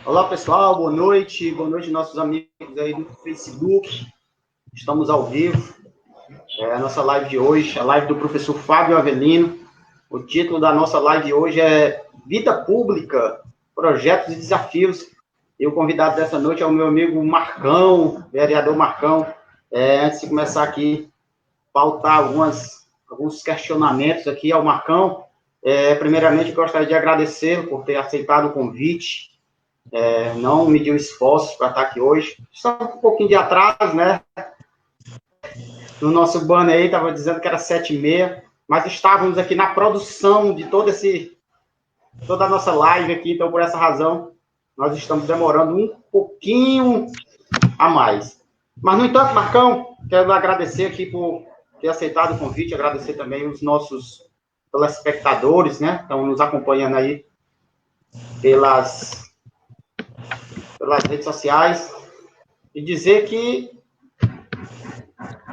Olá, pessoal, boa noite, nossos amigos aí do Facebook. Estamos ao vivo. A nossa live de hoje, a live do professor Fábio Avelino. O título da nossa live de hoje é Vida Pública, Projetos e Desafios. E o convidado dessa noite é o meu amigo Marcão, vereador Marcão. Antes de começar aqui, pautar alguns questionamentos aqui ao Marcão. Primeiramente, gostaria de agradecer por ter aceitado o convite. Não mediu esforços para estar aqui hoje. Só um pouquinho de atraso, né? No nosso banner aí, estava dizendo que era 7h30, mas estávamos aqui na produção de toda a nossa live aqui, então por essa razão nós estamos demorando um pouquinho a mais. Mas, no entanto, Marcão, quero agradecer aqui por ter aceitado o convite, agradecer também os nossos telespectadores, né? Estão nos acompanhando aí pelas redes sociais, e dizer que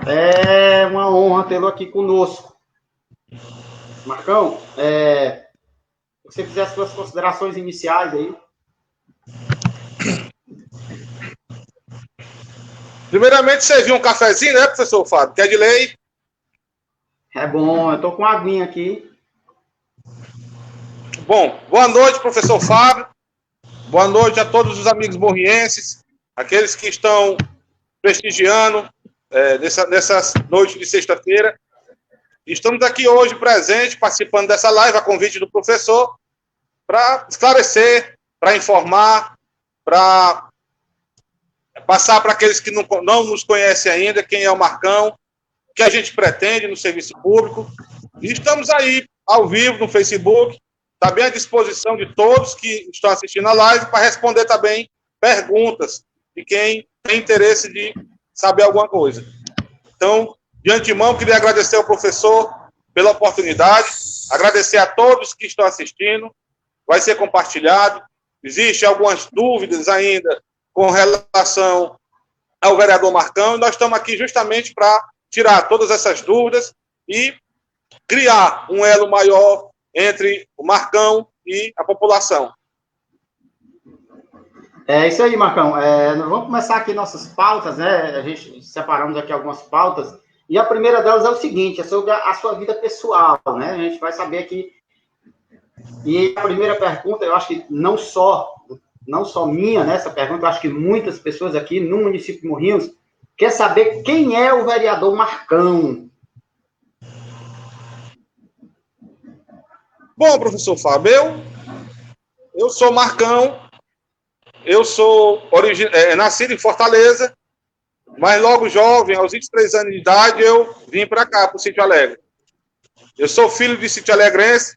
é uma honra tê-lo aqui conosco. Marcão, se você fizer as suas considerações iniciais aí. Primeiramente, serviu um cafezinho, né, professor Fábio? Que é de lei. É bom, eu estou com uma aguinha aqui. Bom, boa noite, professor Fábio. Boa noite a todos os amigos morrienses, aqueles que estão prestigiando nessa noite de sexta-feira. Estamos aqui hoje presentes, participando dessa live, a convite do professor, para esclarecer, para informar, para passar para aqueles que não nos conhecem ainda quem é o Marcão, o que a gente pretende no serviço público. E estamos aí, ao vivo, no Facebook, também à disposição de todos que estão assistindo a live para responder também perguntas de quem tem interesse de saber alguma coisa. Então, de antemão, queria agradecer ao professor pela oportunidade, agradecer a todos que estão assistindo, vai ser compartilhado. Existem algumas dúvidas ainda com relação ao vereador Marcão, e nós estamos aqui justamente para tirar todas essas dúvidas e criar um elo maior entre o Marcão e a população. É isso aí, Marcão. Nós vamos começar aqui nossas pautas, né? A gente separamos aqui algumas pautas, e a primeira delas é o seguinte, é sobre a sua vida pessoal, né? A gente vai saber aqui, e a primeira pergunta, eu acho que não só minha, né, essa pergunta, eu acho que muitas pessoas aqui no município de Morrinhos quer saber quem é o vereador Marcão. Bom, professor Fábio, eu sou Marcão, eu sou nascido em Fortaleza, mas logo jovem, aos 23 anos de idade, eu vim para cá, para o Sítio Alegre. Eu sou filho de Sítio Alegrense,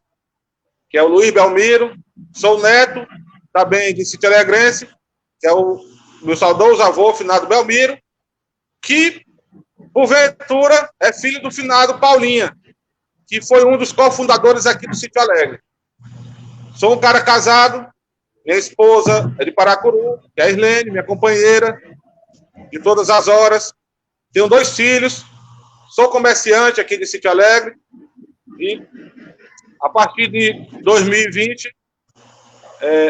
que é o Luiz Belmiro, sou neto também de Sítio Alegrense, que é o meu saudoso avô, finado Belmiro, que, porventura, é filho do finado Paulinha, que foi um dos cofundadores aqui do Sítio Alegre. Sou um cara casado, minha esposa é de Paracuru, que é a Irlene, minha companheira, de todas as horas. Tenho 2 filhos, sou comerciante aqui de Sítio Alegre, e a partir de 2020,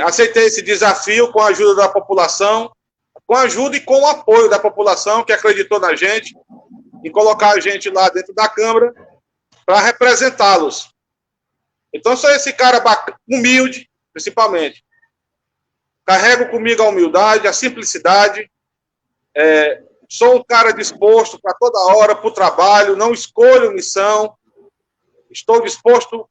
aceitei esse desafio com a ajuda da população, com a ajuda e com o apoio da população, que acreditou na gente, em colocar a gente lá dentro da Câmara, para representá-los. Então, sou esse cara humilde, principalmente. Carrego comigo a humildade, a simplicidade. Sou um cara disposto para toda hora, para o trabalho, não escolho missão. Estou disposto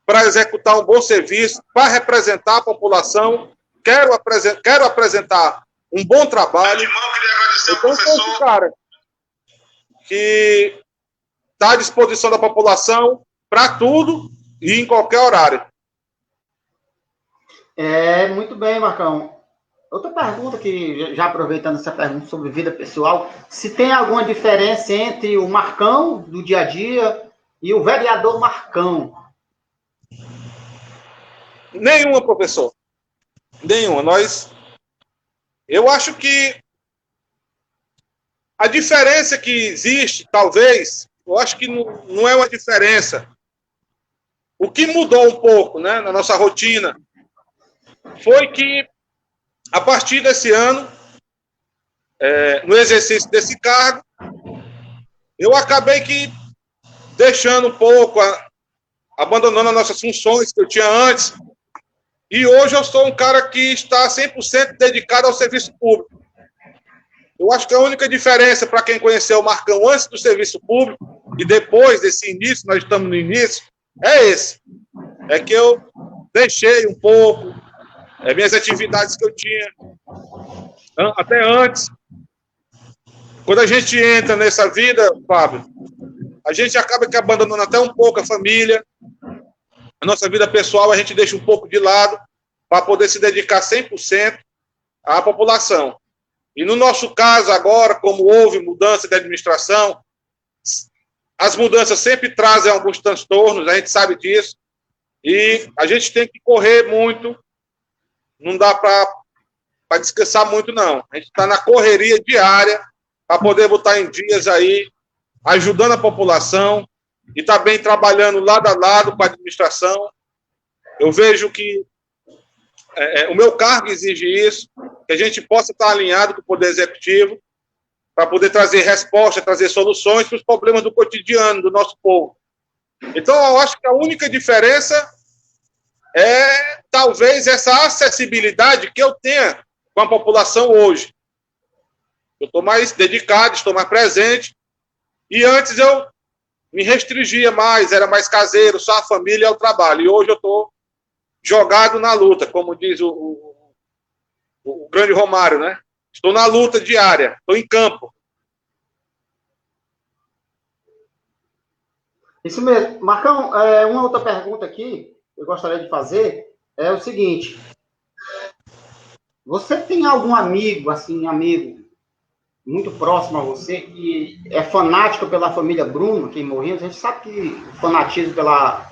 para executar um bom serviço, para representar a população. Quero apresentar um bom trabalho. Então, sou esse cara que está à disposição da população para tudo e em qualquer horário. Muito bem, Marcão. Outra pergunta que, já aproveitando essa pergunta sobre vida pessoal, se tem alguma diferença entre o Marcão do dia a dia e o vereador Marcão? Nenhuma, professor. Nenhuma. Eu acho que a diferença que existe, talvez, eu acho que não é uma diferença. O que mudou um pouco, né, na nossa rotina foi que a partir desse ano, no exercício desse cargo, eu acabei que deixando um pouco, abandonando as nossas funções que eu tinha antes, e hoje eu sou um cara que está 100% dedicado ao serviço público. Eu acho que a única diferença para quem conheceu o Marcão antes do serviço público e depois desse início, nós estamos no início, é que eu deixei um pouco minhas atividades que eu tinha até antes. Quando a gente entra nessa vida, Fábio, a gente acaba que abandonando até um pouco a família, a nossa vida pessoal a gente deixa um pouco de lado para poder se dedicar 100% à população. E no nosso caso agora, como houve mudança de administração, as mudanças sempre trazem alguns transtornos, a gente sabe disso, e a gente tem que correr muito, não dá para descansar muito, não. A gente está na correria diária para poder botar em dias aí, ajudando a população e também trabalhando lado a lado com a administração. Eu vejo que o meu cargo exige isso, que a gente possa estar alinhado com o Poder Executivo para poder trazer resposta, trazer soluções para os problemas do cotidiano do nosso povo. Então, eu acho que a única diferença é, talvez, essa acessibilidade que eu tenha com a população hoje. Eu estou mais dedicado, estou mais presente, e antes eu me restringia mais, era mais caseiro, só a família e o trabalho, e hoje eu estou jogado na luta, como diz o grande Romário, né? Estou na luta diária, estou em campo. Isso mesmo. Marcão, uma outra pergunta aqui, eu gostaria de fazer, é o seguinte. Você tem algum amigo, assim, muito próximo a você, que é fanático pela família Bruno, quem morreu? A gente sabe que o fanatismo pela...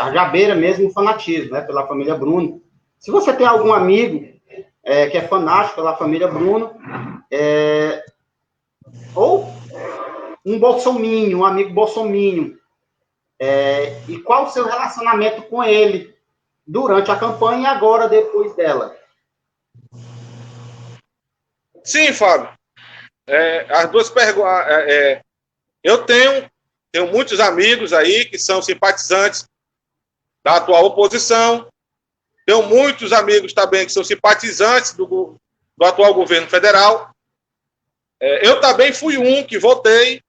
a Jabeira mesmo, o fanatismo, né, pela família Bruno. Se você tem algum amigo que é fanático pela família Bruno, ou um bolsominion, um amigo bolsominion, e qual o seu relacionamento com ele durante a campanha e agora, depois dela? Sim, Fábio. As duas perguntas. Eu tenho muitos amigos aí que são simpatizantes da atual oposição. Tenho muitos amigos também que são simpatizantes do atual governo federal. Eu também fui um que votei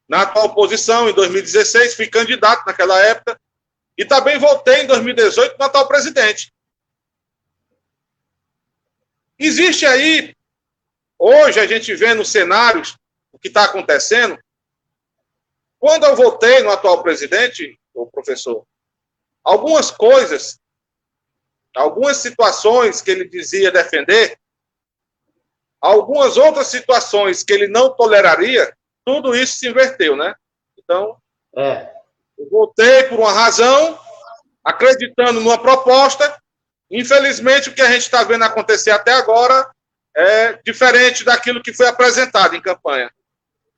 na atual oposição em 2016, fui candidato naquela época, e também votei em 2018 no atual presidente. Existe aí, hoje a gente vê nos cenários o que está acontecendo. Quando eu votei no atual presidente, o professor, algumas coisas, algumas situações que ele dizia defender, algumas outras situações que ele não toleraria, tudo isso se inverteu, né? Então, eu votei por uma razão, acreditando numa proposta. Infelizmente, o que a gente está vendo acontecer até agora é diferente daquilo que foi apresentado em campanha.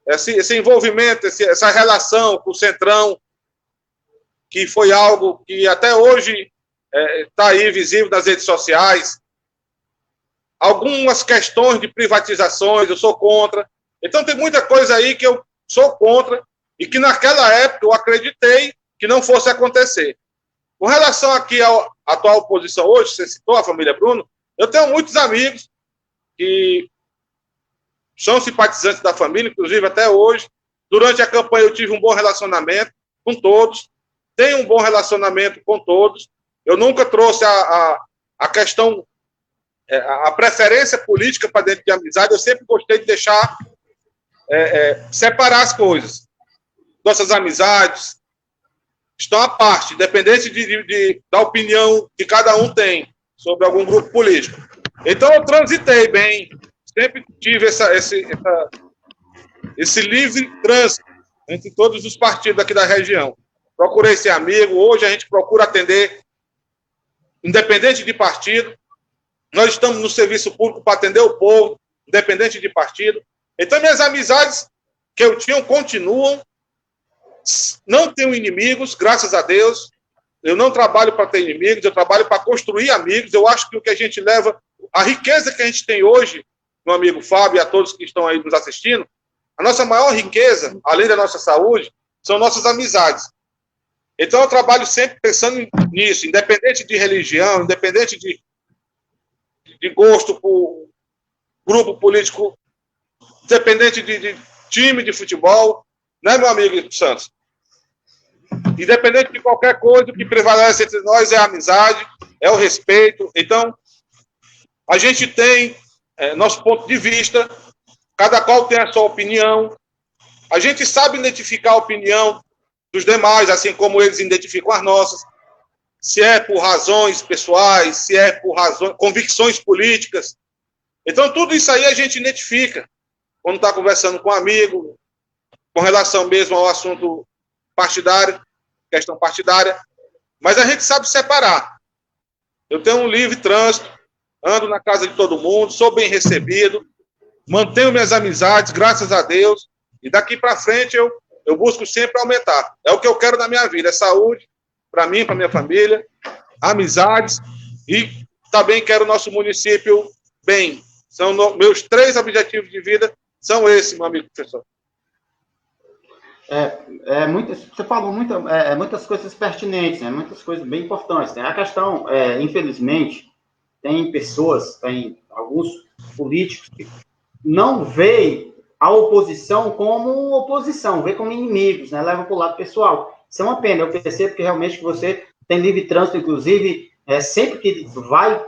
Esse envolvimento, essa relação com o Centrão, que foi algo que até hoje está aí visível nas redes sociais. Algumas questões de privatizações eu sou contra. Então tem muita coisa aí que eu sou contra e que naquela época eu acreditei que não fosse acontecer. Com relação aqui à atual oposição hoje, você citou a família Bruno, eu tenho muitos amigos que são simpatizantes da família, inclusive até hoje. Durante a campanha eu tive um bom relacionamento com todos, tenho um bom relacionamento com todos. Eu nunca trouxe a questão, a preferência política para dentro de amizade. Eu sempre gostei de deixar separar as coisas. Nossas amizades estão à parte, independente da opinião que cada um tem sobre algum grupo político. Então eu transitei bem, sempre tive esse livre trânsito entre todos os partidos aqui da região. Procurei ser amigo, hoje a gente procura atender, independente de partido. Nós estamos no serviço público para atender o povo, independente de partido. Então minhas amizades que eu tinha continuam, não tenho inimigos, graças a Deus. Eu não trabalho para ter inimigos, eu trabalho para construir amigos. Eu acho que o que a gente leva, a riqueza que a gente tem hoje, meu amigo Fábio e a todos que estão aí nos assistindo, a nossa maior riqueza, além da nossa saúde, são nossas amizades. Então, eu trabalho sempre pensando nisso, independente de religião, independente de gosto por grupo político, independente de time de futebol, né, meu amigo Santos? Independente de qualquer coisa, o que prevalece entre nós é a amizade, é o respeito. Então, a gente tem nosso ponto de vista, cada qual tem a sua opinião. A gente sabe identificar a opinião dos demais, assim como eles identificam as nossas. Se é por razões pessoais, se é por convicções políticas. Então, tudo isso aí a gente identifica quando está conversando com um amigo, com relação mesmo ao assunto partidário, questão partidária. Mas a gente sabe separar. Eu tenho um livre trânsito, ando na casa de todo mundo, sou bem recebido, mantenho minhas amizades, graças a Deus, e daqui para frente eu busco sempre aumentar. É o que eu quero na minha vida, é saúde, para mim, para minha família, amizades, e também quero o nosso município bem. São meus 3 objetivos de vida, são esses, meu amigo professor. Você falou muitas coisas pertinentes, né? Muitas coisas bem importantes. Né? A questão, infelizmente, tem pessoas, tem alguns políticos que não veem a oposição como oposição, vê como inimigos, né? Leva para o lado pessoal. Isso é uma pena, eu percebo que realmente você tem livre trânsito, inclusive, sempre que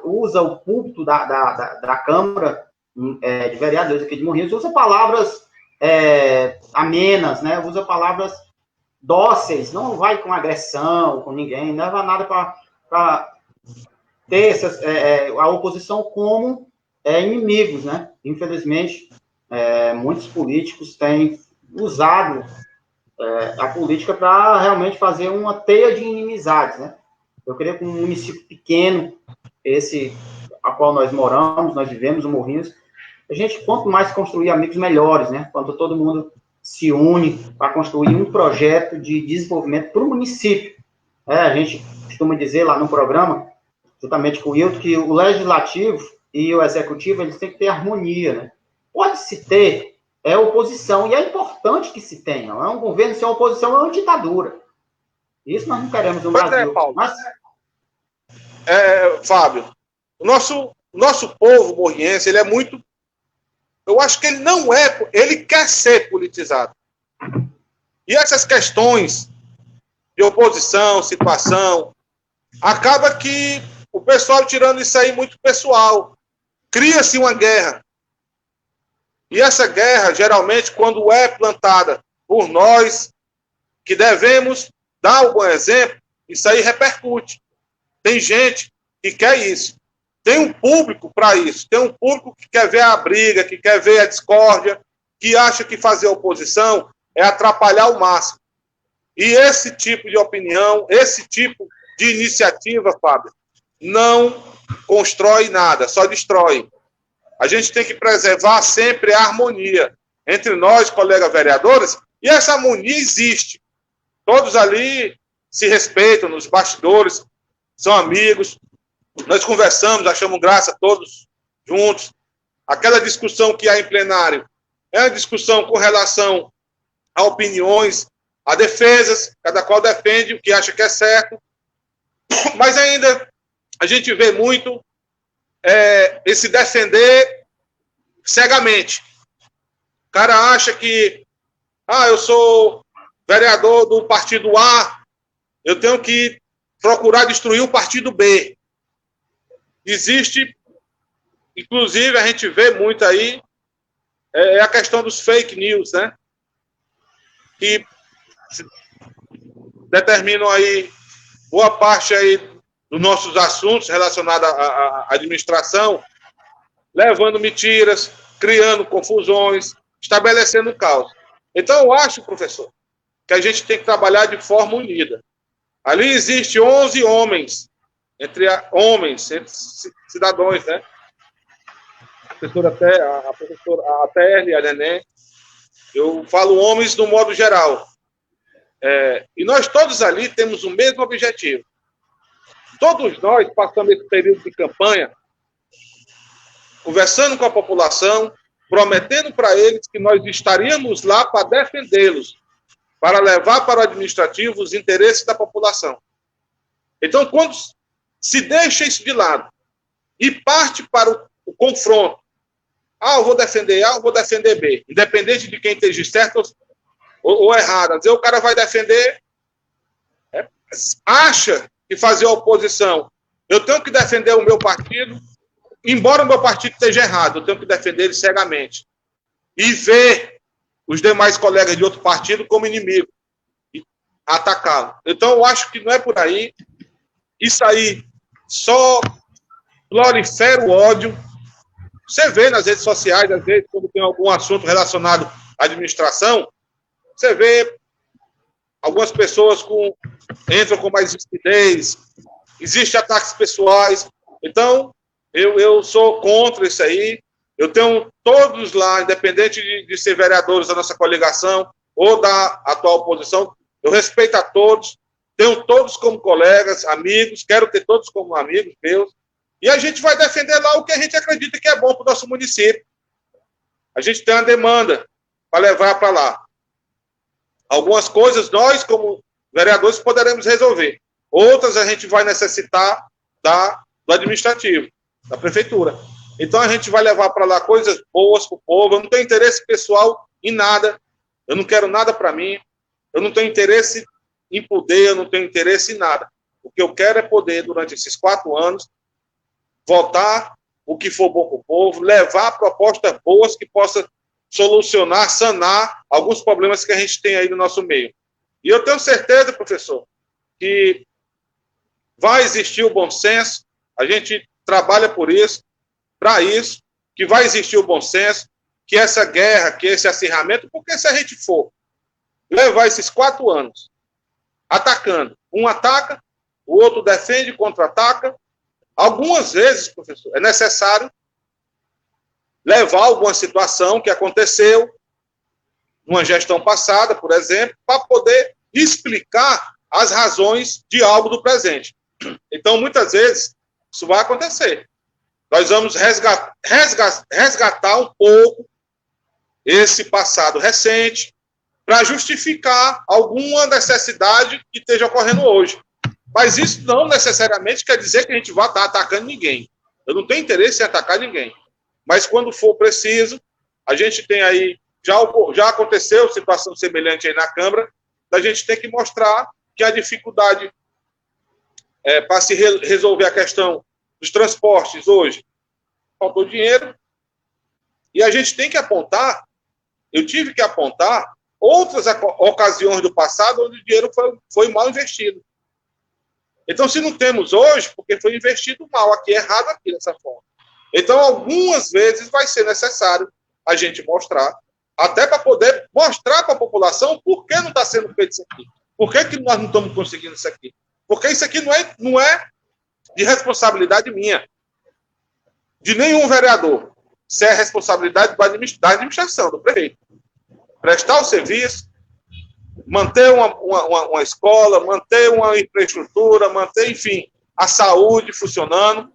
usa o púlpito da Câmara de Vereadores aqui de Morrinhos, usa palavras amenas, né? Usa palavras dóceis, não vai com agressão com ninguém, não leva nada para ter a oposição como inimigos, né? Infelizmente, muitos políticos têm usado a política para realmente fazer uma teia de inimizades, né? Eu creio que um município pequeno, esse a qual nós moramos, nós vivemos, o Morrinhos, a gente, quanto mais construir amigos, melhores, né? Quando todo mundo se une para construir um projeto de desenvolvimento para o município. A gente costuma dizer lá no programa, juntamente com o Hilton, que o legislativo e o executivo, eles têm que ter harmonia, né? Pode-se ter oposição, e é importante que se tenha. Não é um governo sem oposição, é uma ditadura. Isso nós não queremos no Brasil. Paulo. Mas... Fábio, o nosso povo morriense, ele é muito... Eu acho que ele não é... Ele quer ser politizado. E essas questões de oposição, situação, acaba que o pessoal tirando isso aí muito pessoal. Cria-se uma guerra. E essa guerra, geralmente, quando é plantada por nós, que devemos dar um bom exemplo, isso aí repercute. Tem gente que quer isso. Tem um público para isso. Tem um público que quer ver a briga, que quer ver a discórdia, que acha que fazer oposição é atrapalhar o máximo. E esse tipo de opinião, esse tipo de iniciativa, Fábio, não constrói nada, só destrói. A gente tem que preservar sempre a harmonia entre nós, colegas vereadores, e essa harmonia existe. Todos ali se respeitam nos bastidores, são amigos, nós conversamos, achamos graça todos juntos. Aquela discussão que há em plenário é uma discussão com relação a opiniões, a defesas, cada qual defende o que acha que é certo, mas ainda a gente vê muito esse defender cegamente. O cara acha que eu sou vereador do partido A, eu tenho que procurar destruir o partido B. Existe, inclusive, a gente vê muito aí, a questão dos fake news, né? Que determinam aí boa parte aí dos nossos assuntos relacionados à administração, levando mentiras, criando confusões, estabelecendo caos. Então, eu acho, professor, que a gente tem que trabalhar de forma unida. Ali existe 11 homens, entre cidadãos, né? A professora, a Terli, a Neném. Eu falo homens no modo geral. E nós todos ali temos o mesmo objetivo. todos nós passamos esse período de campanha conversando com a população, prometendo para eles que nós estaríamos lá para defendê-los, para levar para o administrativo os interesses da população. Então, quando se deixa isso de lado e parte para o confronto, eu vou defender A, eu vou defender B, independente de quem esteja certo ou errado. Às vezes o cara vai defender, acha que fazer oposição, eu tenho que defender o meu partido, embora o meu partido esteja errado, eu tenho que defender ele cegamente. E ver os demais colegas de outro partido como inimigo e atacá-lo. Então, eu acho que não é por aí. Isso aí só prolifera o ódio. Você vê nas redes sociais, às vezes, quando tem algum assunto relacionado à administração, você vê algumas pessoas entram com mais rigidez, existem ataques pessoais. Então, eu sou contra isso aí. Eu tenho todos lá, independente de ser vereadores da nossa coligação ou da atual oposição, eu respeito a todos, tenho todos como colegas, amigos, quero ter todos como amigos meus, e a gente vai defender lá o que a gente acredita que é bom para o nosso município. A gente tem uma demanda para levar para lá. Algumas coisas nós, como vereadores, poderemos resolver. Outras a gente vai necessitar do administrativo, da prefeitura. Então a gente vai levar para lá coisas boas para o povo. Eu não tenho interesse pessoal em nada. Eu não quero nada para mim. Eu não tenho interesse em poder, eu não tenho interesse em nada. O que eu quero é poder, durante esses 4 anos, votar o que for bom para o povo, levar propostas boas que possam solucionar, sanar alguns problemas que a gente tem aí no nosso meio. E eu tenho certeza, professor, que vai existir o bom senso, a gente trabalha por isso, para isso, que vai existir o bom senso, que essa guerra, que esse acirramento, porque se a gente for levar esses 4 anos atacando, um ataca, o outro defende, contra-ataca, algumas vezes, professor, é necessário levar alguma situação que aconteceu numa gestão passada, por exemplo, para poder explicar as razões de algo do presente. Então, muitas vezes, isso vai acontecer. Nós vamos resgatar um pouco esse passado recente para justificar alguma necessidade que esteja ocorrendo hoje. Mas isso não necessariamente quer dizer que a gente vai estar atacando ninguém. Eu não tenho interesse em atacar ninguém. Mas quando for preciso, a gente tem aí, já aconteceu situação semelhante aí na Câmara, a gente tem que mostrar que a dificuldade para se resolver a questão dos transportes hoje, faltou dinheiro, e a gente tem que apontar, eu tive que apontar outras ocasiões do passado onde o dinheiro foi mal investido. Então, se não temos hoje, porque foi investido mal aqui, errado aqui, dessa forma. Então, algumas vezes vai ser necessário a gente mostrar, até para poder mostrar para a população por que não está sendo feito isso aqui. Por que nós não estamos conseguindo isso aqui? Porque isso aqui não é de responsabilidade minha, de nenhum vereador. Isso é responsabilidade da administração, do prefeito. Prestar o serviço, manter uma escola, manter uma infraestrutura, manter, enfim, a saúde funcionando.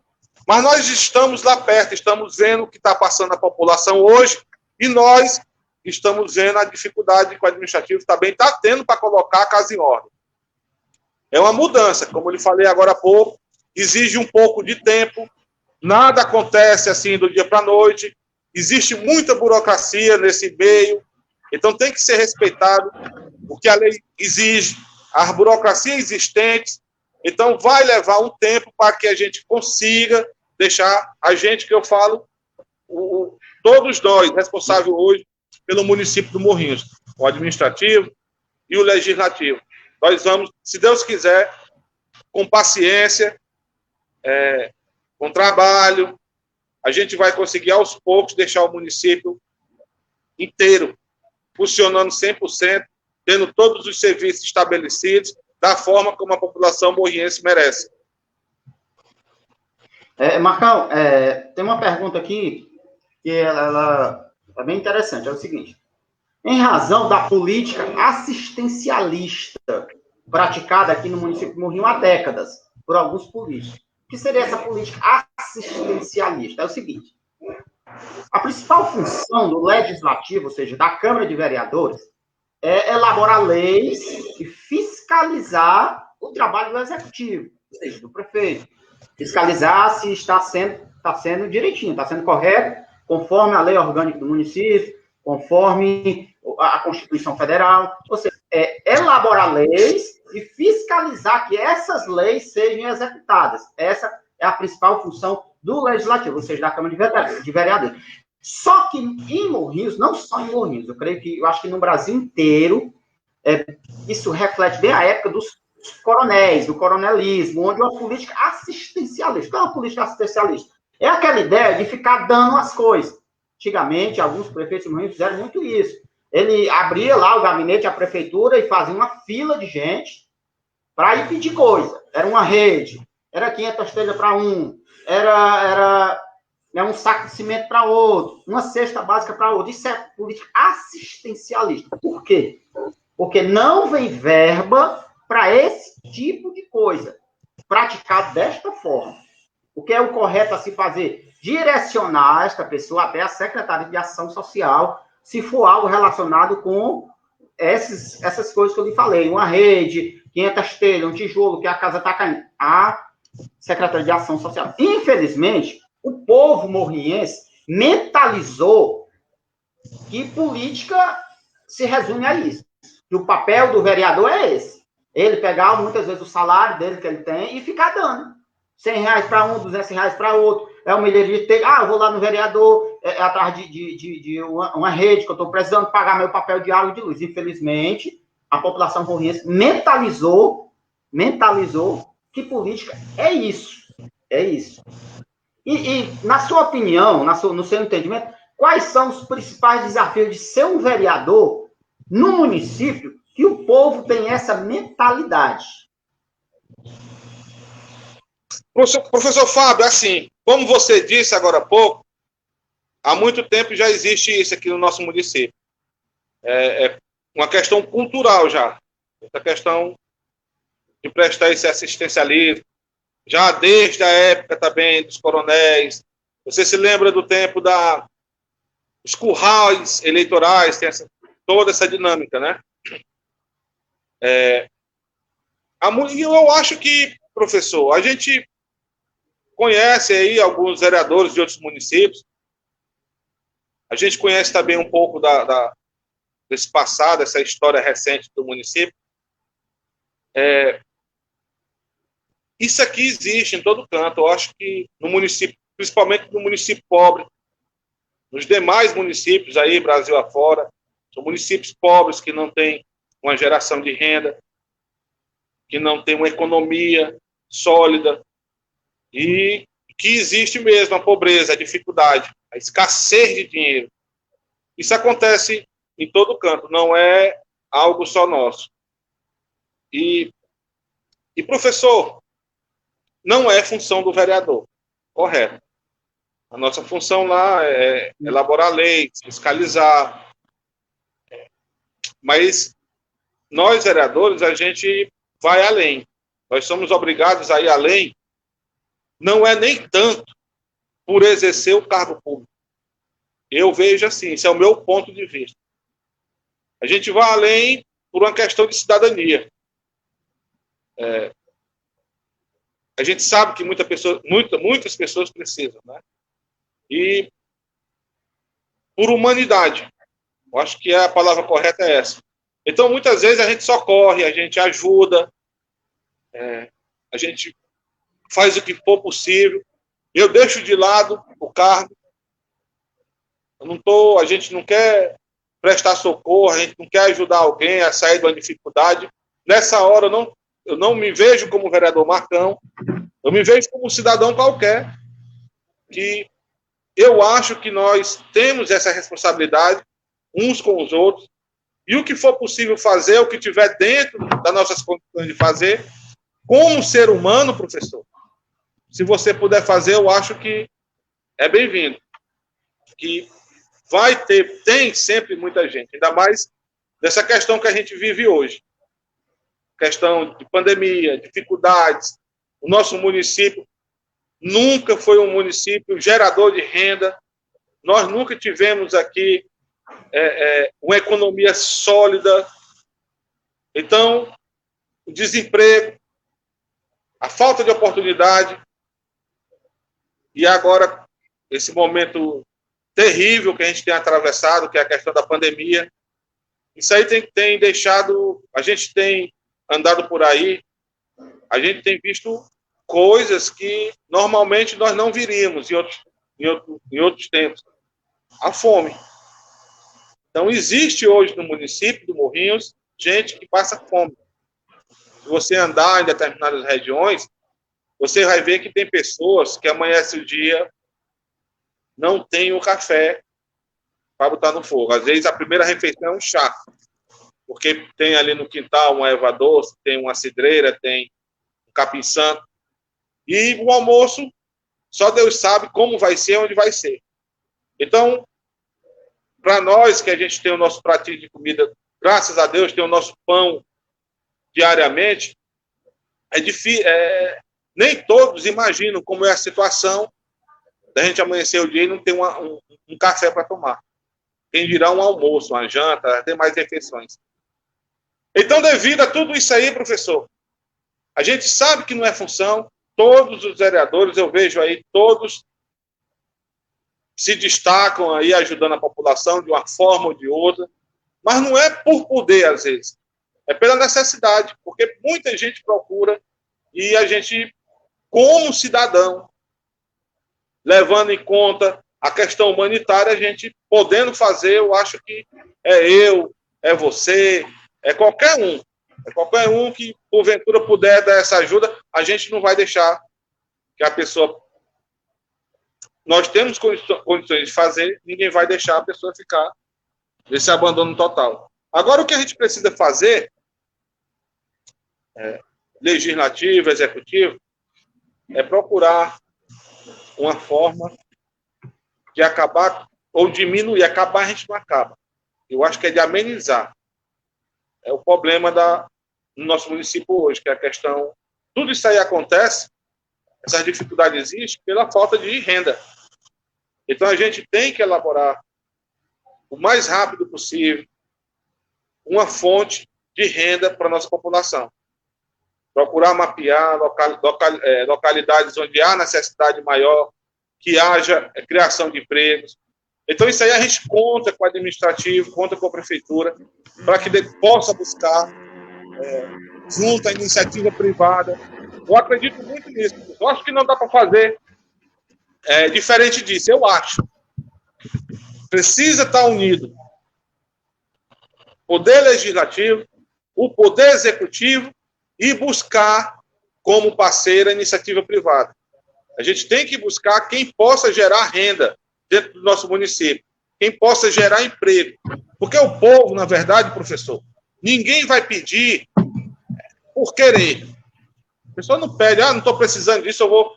Mas nós estamos lá perto, estamos vendo o que está passando a população hoje e nós estamos vendo a dificuldade que o administrativo também está tendo para colocar a casa em ordem. É uma mudança, como eu lhe falei agora há pouco, exige um pouco de tempo, nada acontece assim do dia para a noite, existe muita burocracia nesse meio, então tem que ser respeitado o que a lei exige, as burocracias existentes, então vai levar um tempo para que a gente consiga deixar a gente, que eu falo, todos nós responsáveis hoje pelo município do Morrinhos, o administrativo e o legislativo. Nós vamos, se Deus quiser, com paciência, com trabalho, a gente vai conseguir aos poucos deixar o município inteiro funcionando 100%, tendo todos os serviços estabelecidos da forma como a população morriense merece. Marcão, tem uma pergunta aqui que ela é bem interessante. É o seguinte: em razão da política assistencialista praticada aqui no município de Morrinhos há décadas, por alguns políticos. O que seria essa política assistencialista? É o seguinte: a principal função do legislativo, ou seja, da Câmara de Vereadores, é elaborar leis e fiscalizar o trabalho do executivo, ou seja, do prefeito. Fiscalizar se está sendo direitinho, está sendo correto, conforme a lei orgânica do município, conforme a Constituição Federal. Ou seja, elaborar leis e fiscalizar que essas leis sejam executadas. Essa é a principal função do Legislativo, ou seja, da Câmara de Vereadores. Só que em Morrinhos, não só em Morrinhos, eu acho que no Brasil inteiro, isso reflete bem a época dos coronéis, do coronelismo, onde uma política assistencialista. O que é uma política assistencialista? É aquela ideia de ficar dando as coisas. Antigamente, alguns prefeitos de Morrinhos fizeram muito isso. Ele abria lá o gabinete, a prefeitura, e fazia uma fila de gente para ir pedir coisa. Era uma rede, era 500 telhas para um, era um saco de cimento para outro, uma cesta básica para outro. Isso é política assistencialista. Por quê? Porque não vem verba para esse tipo de coisa, praticado desta forma. O que é o correto a se fazer? Direcionar esta pessoa até a Secretaria de Ação Social, se for algo relacionado com essas coisas que eu lhe falei, uma rede, 500 telhas, um tijolo, que a casa está caindo. A Secretaria de Ação Social. Infelizmente, o povo morriense mentalizou que política se resume a isso. Que o papel do vereador é esse. Ele pegar, muitas vezes, o salário dele que ele tem e ficar dando. R$100 para um, R$200 para outro. É um milheiro de ter. Eu vou lá no vereador, atrás de uma rede que eu estou precisando pagar meu papel de água e de luz. Infelizmente, a população morriense mentalizou que política é isso. É isso. E na sua opinião, no seu entendimento, quais são os principais desafios de ser um vereador no município que o povo tem essa mentalidade? Professor Fábio, assim, como você disse agora há pouco, há muito tempo já existe isso aqui no nosso município. É uma questão cultural já. Essa questão de prestar esse assistencialismo, já desde a época também dos coronéis. Você se lembra do tempo dos currais eleitorais, tem toda essa dinâmica, né? E eu acho que, professor, a gente conhece aí alguns vereadores de outros municípios, a gente conhece também um pouco desse passado, essa história recente do município. Isso aqui existe em todo canto. Eu acho que no município, principalmente no município pobre, nos demais municípios aí, Brasil afora, são municípios pobres que não têm uma geração de renda, que não têm uma economia sólida, e que existe mesmo a pobreza, a dificuldade, a escassez de dinheiro. Isso acontece em todo canto, não é algo só nosso. E professor, não é função do vereador, correto. A nossa função lá é elaborar leis, fiscalizar. Mas nós, vereadores, a gente vai além. Nós somos obrigados a ir além. Não é nem tanto por exercer o cargo público. Eu vejo assim, esse é o meu ponto de vista. A gente vai além por uma questão de cidadania. A gente sabe que muitas pessoas precisam, né? E por humanidade. Eu acho que a palavra correta é essa. Então, muitas vezes, a gente socorre, a gente ajuda, a gente faz o que for possível. Eu deixo de lado o cargo. A gente não quer prestar socorro, a gente não quer ajudar alguém a sair de uma dificuldade. Nessa hora, eu não me vejo como vereador Marcão, eu me vejo como um cidadão qualquer, que eu acho que nós temos essa responsabilidade uns com os outros, e o que for possível fazer, o que tiver dentro das nossas condições de fazer, como ser humano, professor, se você puder fazer, eu acho que é bem-vindo. Que tem sempre muita gente, ainda mais dessa questão que a gente vive hoje. Questão de pandemia, dificuldades, O nosso município nunca foi um município gerador de renda. Nós nunca tivemos aqui uma economia sólida. Então, o desemprego, a falta de oportunidade e agora esse momento terrível que a gente tem atravessado, que é a questão da pandemia, isso aí tem deixado, a gente tem andado por aí, a gente tem visto coisas que normalmente nós não viríamos em outros tempos. A fome. Então, existe hoje no município do Morrinhos gente que passa fome. Se você andar em determinadas regiões, você vai ver que tem pessoas que amanhece o dia, não tem o café para botar no fogo. Às vezes, a primeira refeição é um chá, porque tem ali no quintal uma erva doce, tem uma cidreira, tem um capim-santo. E o almoço, só Deus sabe como vai ser, onde vai ser. Então, para nós que a gente tem o nosso pratinho de comida, graças a Deus, tem o nosso pão diariamente, é difícil, nem todos imaginam como é a situação da gente amanhecer o dia e não ter um café para tomar. Quem dirá um almoço, uma janta, tem mais refeições. Então, devido a tudo isso aí, professor, a gente sabe que não é função, todos os vereadores, eu vejo aí, todos se destacam aí ajudando a população de uma forma ou de outra, mas não é por poder, às vezes. É pela necessidade, porque muita gente procura e a gente, como cidadão, levando em conta a questão humanitária, a gente podendo fazer, eu acho que é você, é qualquer um que, porventura, puder dar essa ajuda, a gente não vai deixar que a pessoa... Nós temos condições de fazer, ninguém vai deixar a pessoa ficar nesse abandono total. Agora, o que a gente precisa fazer, legislativo, executivo, é procurar uma forma de acabar, ou diminuir, acabar a gente não acaba. Eu acho que é de amenizar. É o problema no nosso município hoje, que é a questão... Tudo isso aí acontece, essas dificuldades existem pela falta de renda. Então, a gente tem que elaborar o mais rápido possível uma fonte de renda para a nossa população. Procurar mapear localidades onde há necessidade maior, que haja criação de empregos. Então, isso aí a gente conta com o administrativo, conta com a prefeitura, para que possa buscar, junto à iniciativa privada. Eu acredito muito nisso. Eu acho que não dá para fazer diferente disso, eu acho. Precisa estar unido o poder legislativo, o poder executivo e buscar como parceira a iniciativa privada. A gente tem que buscar quem possa gerar renda dentro do nosso município, quem possa gerar emprego. Porque o povo, na verdade, professor, ninguém vai pedir por querer. A pessoa não pede, não estou precisando disso, eu vou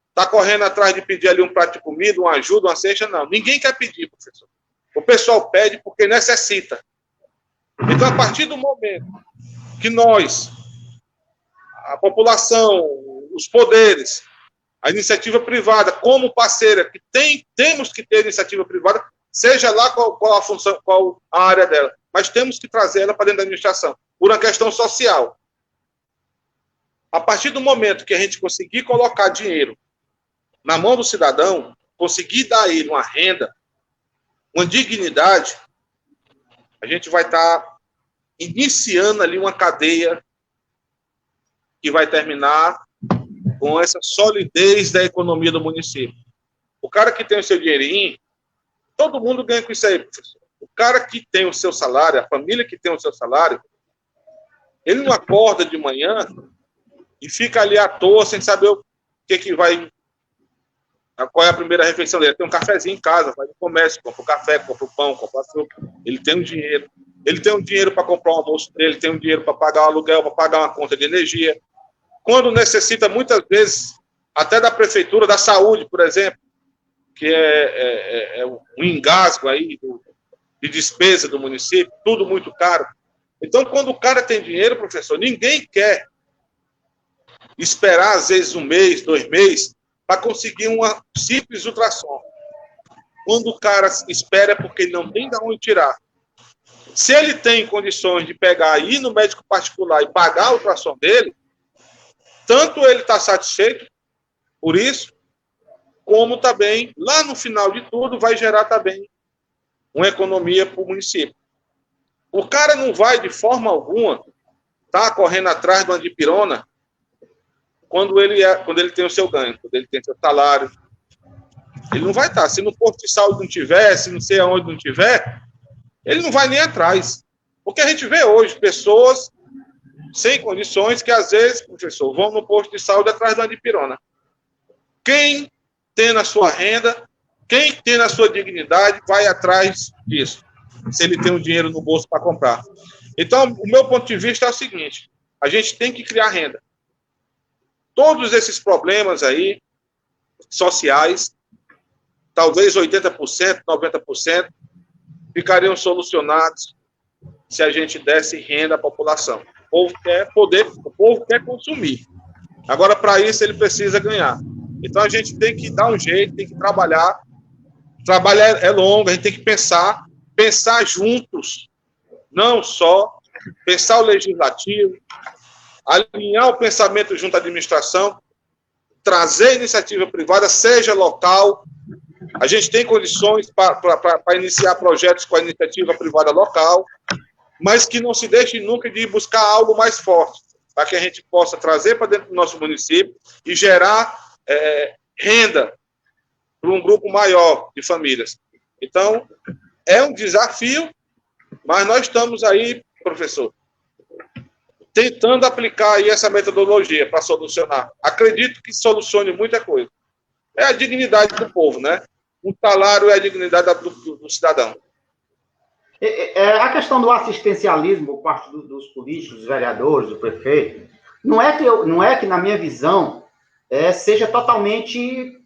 estar correndo atrás de pedir ali um prato de comida, uma ajuda, uma cesta, não. Ninguém quer pedir, professor. O pessoal pede porque necessita. Então, a partir do momento que nós, a população, os poderes, a iniciativa privada, como parceira, que temos que ter iniciativa privada, seja lá qual a função, qual a área dela, mas temos que trazer ela para dentro da administração, por uma questão social. A partir do momento que a gente conseguir colocar dinheiro na mão do cidadão, conseguir dar a ele uma renda, uma dignidade, a gente vai estar iniciando ali uma cadeia que vai terminar com essa solidez da economia do município. O cara que tem o seu dinheirinho, todo mundo ganha com isso aí, professor. O cara que tem o seu salário, a família que tem o seu salário, ele não acorda de manhã e fica ali à toa sem saber o que vai... Qual é a primeira refeição dele? Tem um cafezinho em casa, vai no comércio, compra o café, compra o pão, compra o açúcar. Ele tem um dinheiro. Ele tem um dinheiro para comprar o almoço dele, tem um dinheiro para pagar o aluguel, para pagar uma conta de energia. Quando necessita, muitas vezes, até da prefeitura, da saúde, por exemplo, que é um engasgo aí de despesa do município, tudo muito caro. Então, quando o cara tem dinheiro, professor, ninguém quer esperar, às vezes, 1 mês, 2 meses, para conseguir uma simples ultrassom. Quando o cara espera é porque ele não tem de onde tirar. Se ele tem condições de pegar, ir no médico particular e pagar a ultrassom dele, tanto ele está satisfeito por isso, como também, lá no final de tudo, vai gerar também uma economia para o município. O cara não vai, de forma alguma, estar correndo atrás de uma dipirona quando ele tem o seu ganho, quando ele tem o seu salário. Ele não vai estar. Se no posto de saúde não tiver, se não sei aonde não tiver, ele não vai nem atrás. Porque a gente vê hoje pessoas sem condições que, às vezes, professor, vão no posto de saúde atrás de uma dipirona. Quem tem na sua renda, quem tem na sua dignidade, vai atrás disso, se ele tem o dinheiro no bolso para comprar. Então, o meu ponto de vista é o seguinte, a gente tem que criar renda. Todos esses problemas aí, sociais, talvez 80%, 90%, ficariam solucionados se a gente desse renda à população. O povo quer consumir. Agora, para isso, ele precisa ganhar. Então, a gente tem que dar um jeito, tem que trabalhar. Trabalhar é longo, a gente tem que pensar juntos, não só pensar o legislativo, alinhar o pensamento junto à administração, trazer iniciativa privada, seja local. A gente tem condições para iniciar projetos com a iniciativa privada local, mas que não se deixe nunca de buscar algo mais forte, para que a gente possa trazer para dentro do nosso município e gerar renda para um grupo maior de famílias. Então, é um desafio, mas nós estamos aí, professor, tentando aplicar aí essa metodologia para solucionar. Acredito que solucione muita coisa. É a dignidade do povo, né? O salário é a dignidade do cidadão. A questão do assistencialismo por parte dos políticos, dos vereadores, do prefeito, não é que na minha visão, seja totalmente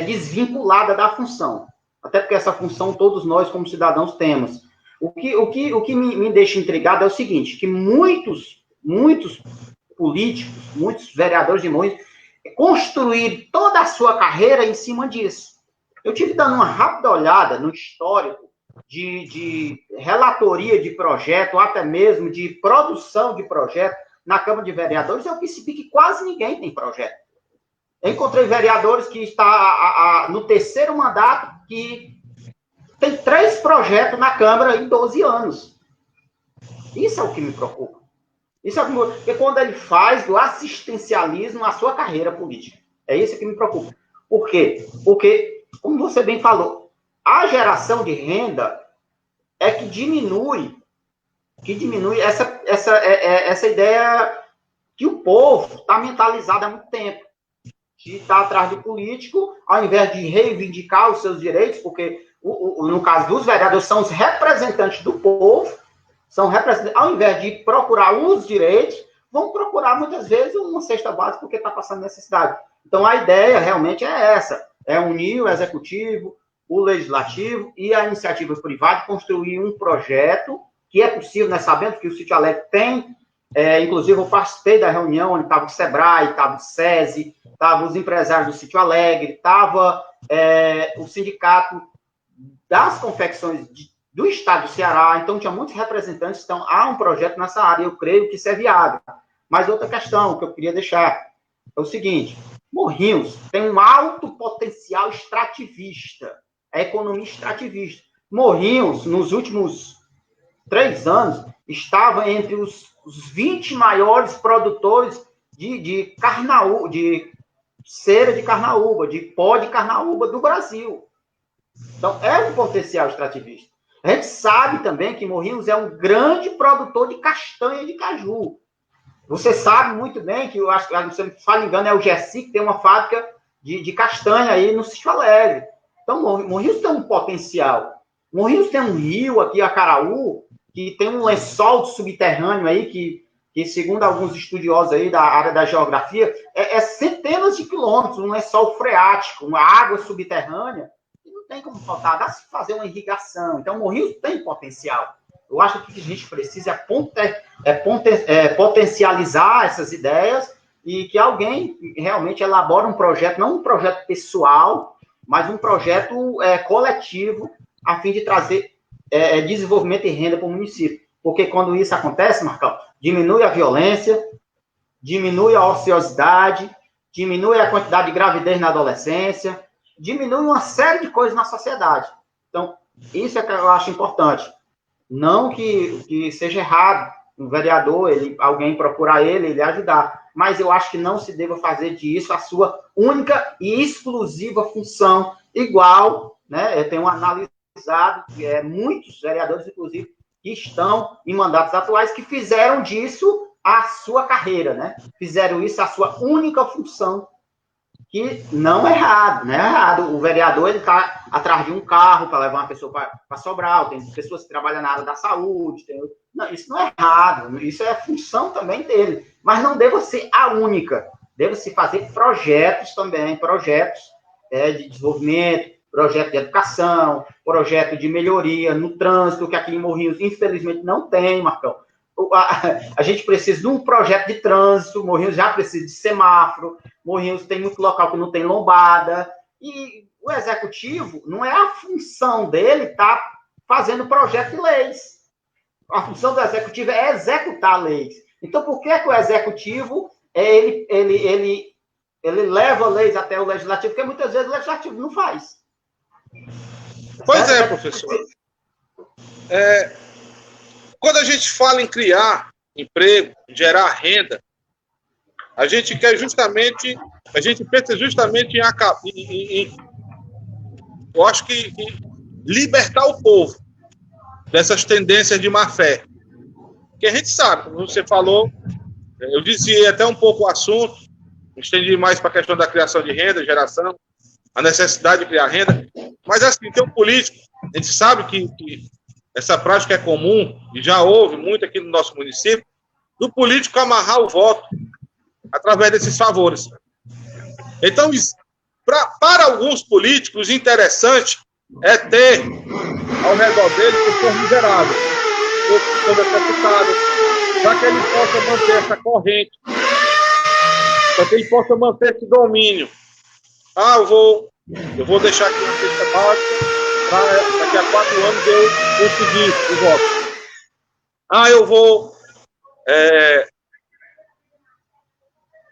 desvinculada da função. Até porque essa função todos nós, como cidadãos, temos. O que me deixa intrigado é o seguinte, que muitos políticos, muitos vereadores de Morrinhos, construíram toda a sua carreira em cima disso. Eu tive dando uma rápida olhada no histórico de relatoria de projeto, ou até mesmo de produção de projeto na Câmara de Vereadores, eu percebi que quase ninguém tem projeto. Eu encontrei vereadores que estão no 3º mandato, que tem 3 projetos na Câmara em 12 anos. Isso é o que me preocupa. Isso é o que me preocupa. Porque quando ele faz do assistencialismo a sua carreira política. É isso que me preocupa. Por quê? Porque, como você bem falou, a geração de renda é que diminui essa ideia que o povo está mentalizado há muito tempo. De estar atrás do político, ao invés de reivindicar os seus direitos, porque, no caso dos vereadores, são os representantes do povo, ao invés de procurar os direitos, vão procurar, muitas vezes, uma cesta básica porque está passando necessidade. Então, a ideia realmente é essa, é unir o executivo, o legislativo e a iniciativa privada, construir um projeto que é possível, né, sabendo que o Sítio Alegre tem, inclusive eu participei da reunião onde estava o SEBRAE, estava o SESI, estavam os empresários do Sítio Alegre, estava o sindicato das confecções do estado do Ceará, então tinha muitos representantes, então há um projeto nessa área, eu creio que isso é viável. Mas outra questão que eu queria deixar é o seguinte, Morrinhos tem um alto potencial extrativista, a economia extrativista. Morrinhos, nos últimos 3 anos, estava entre os 20 maiores produtores de carnaúba, de cera de carnaúba, de pó de carnaúba do Brasil. Então, é um potencial extrativista. A gente sabe também que Morrinhos é um grande produtor de castanha de caju. Você sabe muito bem que, eu acho que, se não me engano, é o Gessi que tem uma fábrica de castanha aí no Sítio Alegre. Então, Morrinhos tem um potencial. Morrinhos tem um rio aqui, Acaraú, que tem um lençol subterrâneo aí, que segundo alguns estudiosos aí da área da geografia, é centenas de quilômetros, um lençol freático, uma água subterrânea, que não tem como faltar, dá se fazer uma irrigação. Então, Morrinhos tem potencial. Eu acho que o que a gente precisa é potencializar essas ideias e que alguém realmente elabora um projeto, não um projeto pessoal, mas um projeto coletivo, a fim de trazer desenvolvimento e renda para o município. Porque quando isso acontece, Marcão, diminui a violência, diminui a ociosidade, diminui a quantidade de gravidez na adolescência, diminui uma série de coisas na sociedade. Então, isso é que eu acho importante. Não que seja errado um vereador, alguém procurar ele ajudar, mas eu acho que não se deva fazer disso a sua única e exclusiva função, igual, né? Eu tenho analisado muitos vereadores, inclusive, que estão em mandatos atuais, que fizeram disso a sua carreira, né? Fizeram isso a sua única função, que não é errado, não é errado. O vereador, ele está atrás de um carro para levar uma pessoa para Sobral, tem pessoas que trabalham na área da saúde, não, isso não é errado, isso é a função também dele, mas não deve ser a única, deve-se fazer projetos também, projetos de desenvolvimento, projeto de educação, projeto de melhoria no trânsito, que aqui em Morrinhos, infelizmente, não tem, Marcão. A gente precisa de um projeto de trânsito, Morrinhos já precisa de semáforo, Morrinhos tem muito local que não tem lombada, e o executivo, não é a função dele estar fazendo projeto de leis. A função do executivo é executar leis. Então, por que o executivo, ele leva leis até o legislativo? Porque muitas vezes o legislativo não faz. Pois é, professor. Quando a gente fala em criar emprego, gerar renda, a gente pensa justamente eu acho que libertar o povo dessas tendências de má fé. Porque a gente sabe, como você falou, eu dizia até um pouco o assunto, estendi mais para a questão da criação de renda, geração, a necessidade de criar renda, mas assim, tem um político, a gente sabe que essa prática é comum, e já houve muito aqui no nosso município, do político amarrar o voto através desses favores. Então, para alguns políticos, interessante é ter ao redor dele pessoas miseráveis, pessoas necessitadas, para que ele possa manter essa corrente, para que ele possa manter esse domínio. Eu vou deixar aqui uma cesta básica para daqui a 4 anos eu conseguir o voto. Eu vou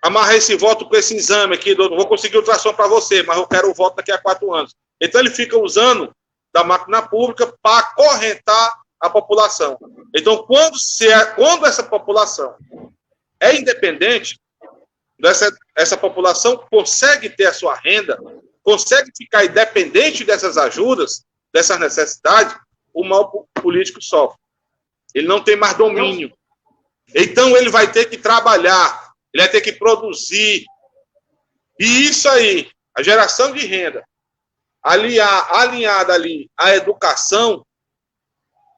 amarrar esse voto com esse exame aqui, vou conseguir ultrassom para você, mas eu quero o voto daqui a 4 anos. Então ele fica usando da máquina pública para acorrentar a população. Então, quando essa população é independente, essa população consegue ter a sua renda, consegue ficar independente dessas ajudas, dessas necessidades, o mau político sofre. Ele não tem mais domínio. Então, ele vai ter que trabalhar, ele vai ter que produzir. E isso aí, a geração de renda, alinhada ali à educação,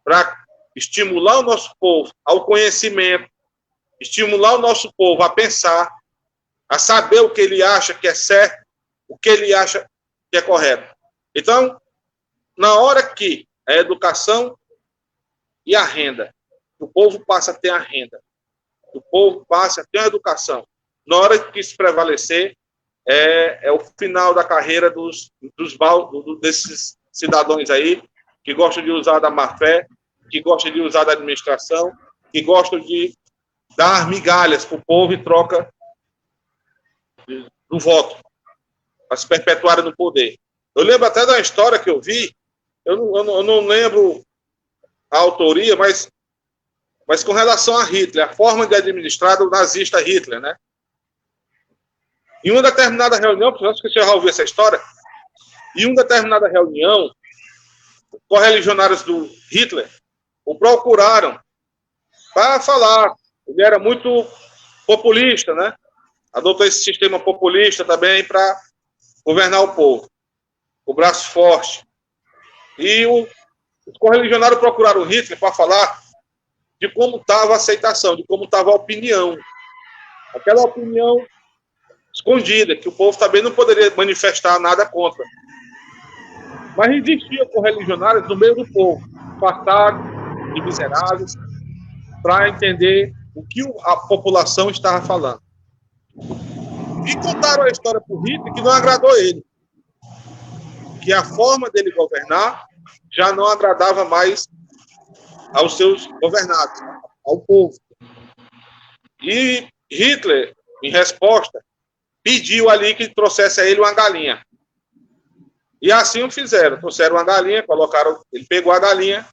para estimular o nosso povo ao conhecimento, estimular o nosso povo a pensar, a saber o que ele acha que é certo, o que ele acha que é correto. Então, na hora que a educação e a renda, o povo passa a ter a renda, o povo passa a ter a educação, na hora que isso prevalecer, é o final da carreira desses cidadãos aí, que gostam de usar da má-fé, que gostam de usar da administração, que gostam de dar migalhas para o povo em troca do voto, para se perpetuarem no poder. Eu lembro até da história que eu vi, eu não lembro a autoria, mas com relação a Hitler, a forma de administrar o nazista Hitler, né? Em uma determinada reunião, acho que você já ouviu essa história, em uma determinada reunião, correligionários do Hitler o procuraram para falar. Ele era muito populista, né? Adotou esse sistema populista também para governar o povo. O braço forte. E os correligionários procuraram o Hitler para falar de como estava a aceitação, de como estava a opinião. Aquela opinião escondida, que o povo também não poderia manifestar nada contra. Mas existiam correligionários no meio do povo, passados, de miseráveis, para entender o que a população estava falando. E contaram a história para o Hitler que não agradou ele. Que a forma dele governar já não agradava mais aos seus governados, ao povo. E Hitler, em resposta, pediu ali que trouxesse a ele uma galinha. E assim o fizeram. Trouxeram uma galinha, ele pegou a galinha,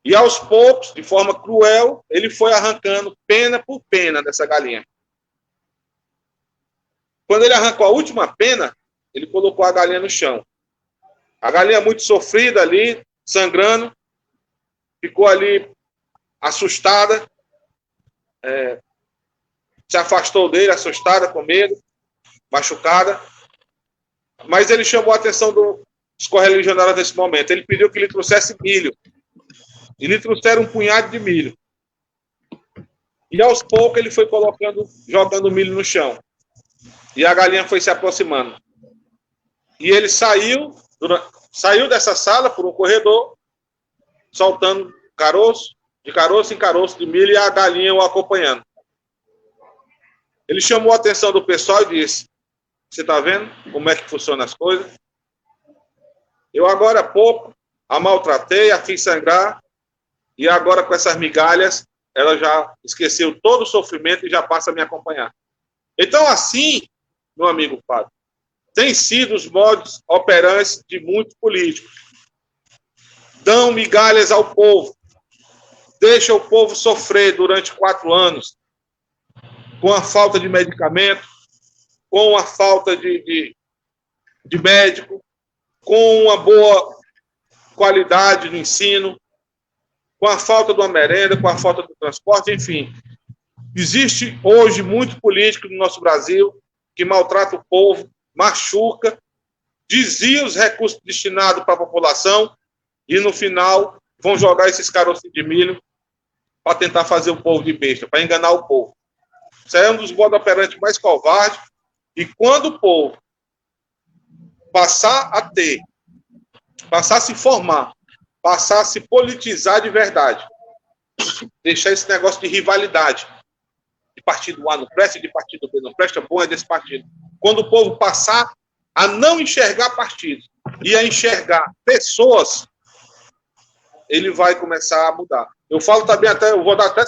e aos poucos, de forma cruel, ele foi arrancando pena por pena dessa galinha. Quando ele arrancou a última pena, ele colocou a galinha no chão. A galinha muito sofrida ali, sangrando, ficou ali assustada, se afastou dele, assustada, com medo, machucada. Mas ele chamou a atenção dos correligionários nesse momento. Ele pediu que lhe trouxesse milho. E lhe trouxeram um punhado de milho. E aos poucos ele foi jogando milho no chão. E a galinha foi se aproximando. E ele saiu dessa sala por um corredor, soltando caroço, de caroço em caroço de milho, e a galinha o acompanhando. Ele chamou a atenção do pessoal e disse: você está vendo como é que funcionam as coisas? Eu agora há pouco a maltratei, a fiz sangrar, e agora com essas migalhas, ela já esqueceu todo o sofrimento e já passa a me acompanhar. Então assim, meu amigo Fábio, tem sido os modos operantes de muitos políticos. Dão migalhas ao povo, deixam o povo sofrer durante 4 anos, com a falta de medicamento, com a falta de médico, com uma boa qualidade no ensino, com a falta de uma merenda, com a falta do transporte, enfim. Existe hoje muito político no nosso Brasil que maltrata o povo, machuca, desvia os recursos destinados para a população e, no final, vão jogar esses caroços de milho para tentar fazer o povo de besta, para enganar o povo. Isso é um dos modos operantes mais covardes. E quando o povo passar a se formar, passar a se politizar de verdade, deixar esse negócio de rivalidade, de partido A não presta, de partido B não presta, bom é desse partido. Quando o povo passar a não enxergar partidos e a enxergar pessoas, ele vai começar a mudar. Eu falo também eu vou dar até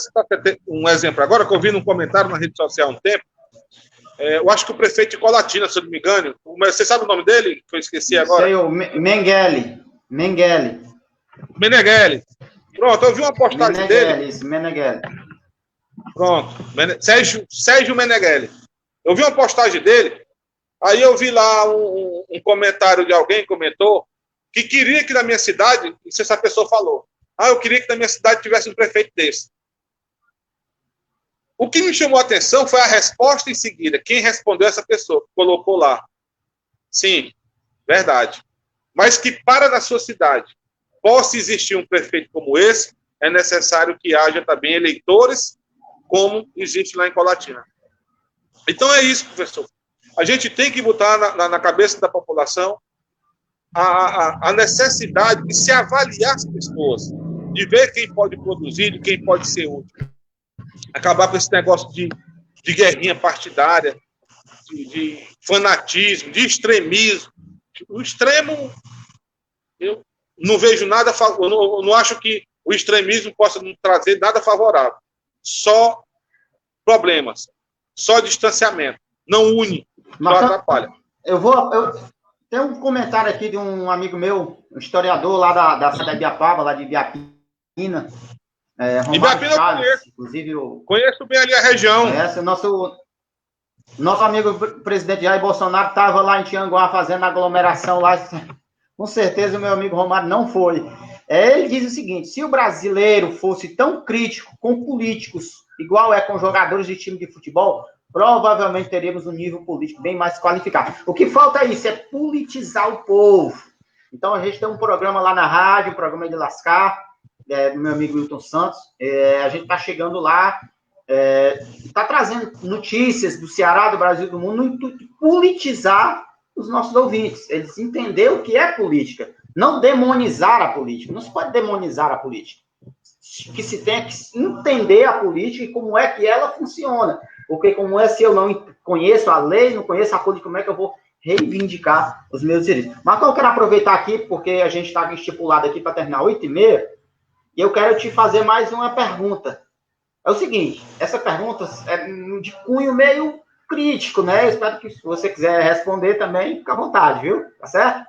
um exemplo agora, que eu vi num comentário na rede social há um tempo. Eu acho que o prefeito de Colatina, se eu não me engano, você sabe o nome dele? Que eu esqueci agora. Sei, o Mengele. Meneghelli. Pronto, eu vi uma postagem dele. Isso, Meneghelli. Pronto, Sérgio Meneghelli. Eu vi uma postagem dele, aí eu vi lá um comentário de alguém que comentou que queria que na minha cidade, não sei se essa pessoa falou, eu queria que na minha cidade tivesse um prefeito desse. O que me chamou a atenção foi a resposta em seguida. Quem respondeu essa pessoa, colocou lá. Sim, verdade. Mas que para na sua cidade possa existir um prefeito como esse, é necessário que haja também eleitores, como existe lá em Colatina. Então é isso, professor. A gente tem que botar na cabeça da população a necessidade de se avaliar as pessoas, de ver quem pode produzir, de quem pode ser útil. Acabar com esse negócio de guerrinha partidária, de fanatismo, de extremismo. O extremo, eu não vejo nada, eu não acho que o extremismo possa não trazer nada favorável. Só problemas, só distanciamento. Não une, só atrapalha. Tem um comentário aqui de um amigo meu, um historiador lá da cidade de Ibiapaba, lá de Ibiapina. Ibiapina eu conheço. Inclusive, conheço bem ali a região. Nosso amigo presidente Jair Bolsonaro estava lá em Tianguá fazendo aglomeração lá. Com certeza o meu amigo Romário não foi. Ele diz o seguinte: se o brasileiro fosse tão crítico com políticos, igual é com jogadores de time de futebol, provavelmente teríamos um nível político bem mais qualificado. O que falta é isso, é politizar o povo. Então a gente tem um programa lá na rádio, um programa de lascar, do meu amigo Wilton Santos. A gente está chegando lá, está trazendo notícias do Ceará, do Brasil, do mundo, no intuito de politizar os nossos ouvintes. Eles entenderam o que é política. Não demonizar a política. Não se pode demonizar a política. Que se tem que entender a política e como é que ela funciona. porque como é se eu não conheço a lei, não conheço a coisa, como é que eu vou reivindicar os meus direitos? Mas eu quero aproveitar aqui, porque a gente está estipulado aqui para terminar 8h30, e eu quero te fazer mais uma pergunta. É o seguinte, essa pergunta é de cunho meio crítico, né? Eu espero que, se você quiser responder também, fica à vontade, viu? Tá certo?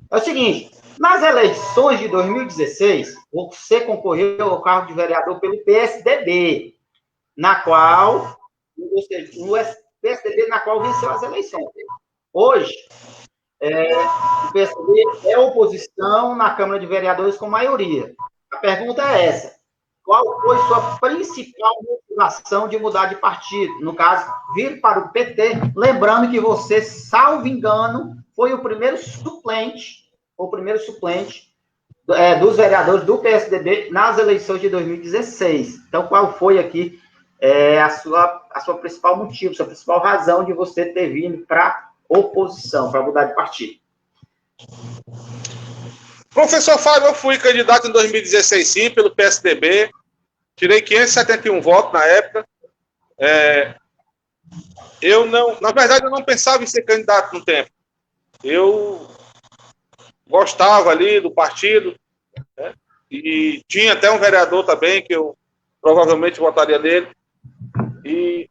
É o seguinte, nas eleições de 2016, você concorreu ao cargo de vereador pelo PSDB, na qual, ou seja, no PSDB na qual venceu as eleições. Hoje, o PSDB é oposição na Câmara de Vereadores com maioria. A pergunta é essa: qual foi sua principal motivação de mudar de partido? No caso, vir para o PT, lembrando que você, salvo engano, foi o primeiro suplente dos vereadores do PSDB nas eleições de 2016. Então, qual foi aqui a sua principal motivo, sua principal razão de você ter vindo para oposição, para mudar de partido? Professor Fábio, eu fui candidato em 2016, sim, pelo PSDB. Tirei 571 votos na época. Na verdade, eu não pensava em ser candidato no tempo. Eu gostava ali do partido, né? E tinha até um vereador também que eu provavelmente votaria nele. E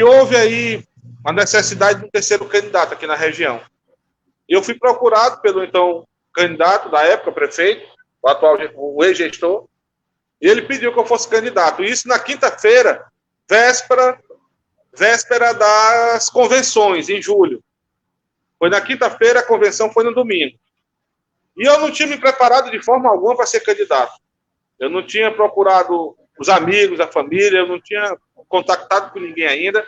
houve aí a necessidade de um terceiro candidato aqui na região. Eu fui procurado pelo então candidato da época, prefeito, o ex-gestor, e ele pediu que eu fosse candidato. Isso na quinta-feira, véspera das convenções, em julho. Foi na quinta-feira, a convenção foi no domingo. E eu não tinha me preparado de forma alguma para ser candidato. Eu não tinha procurado os amigos, a família, eu não tinha contactado com ninguém ainda.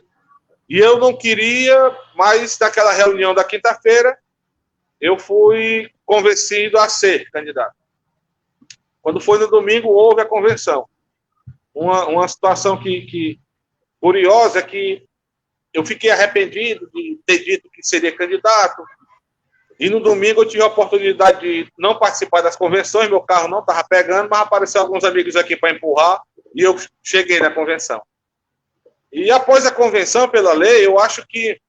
E eu não queria, mas naquela reunião da quinta-feira, eu fui convencido a ser candidato. Quando foi no domingo, houve a convenção. Uma situação que curiosa é que eu fiquei arrependido de ter dito que seria candidato. E no domingo eu tive a oportunidade de não participar das convenções, meu carro não estava pegando, mas apareceram alguns amigos aqui para empurrar e eu cheguei na convenção. E após a convenção, pela lei, eu acho que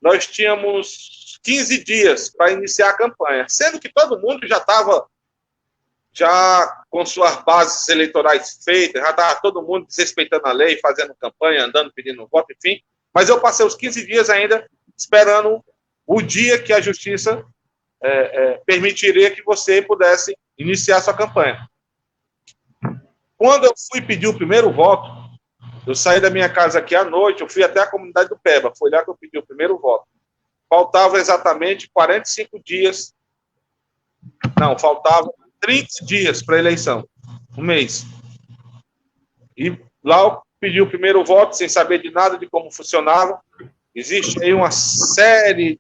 nós tínhamos 15 dias para iniciar a campanha, sendo que todo mundo já estava com suas bases eleitorais feitas, já estava todo mundo desrespeitando a lei, fazendo campanha, andando, pedindo voto, enfim. Mas eu passei os 15 dias ainda esperando o dia que a justiça permitiria que você pudesse iniciar sua campanha. Quando eu fui pedir o primeiro voto, eu saí da minha casa aqui à noite, eu fui até a comunidade do Peba, foi lá que eu pedi o primeiro voto. Faltava exatamente 45 dias, não, faltava 30 dias para a eleição, um mês. E lá eu pedi o primeiro voto, sem saber de nada de como funcionava. Existe aí uma série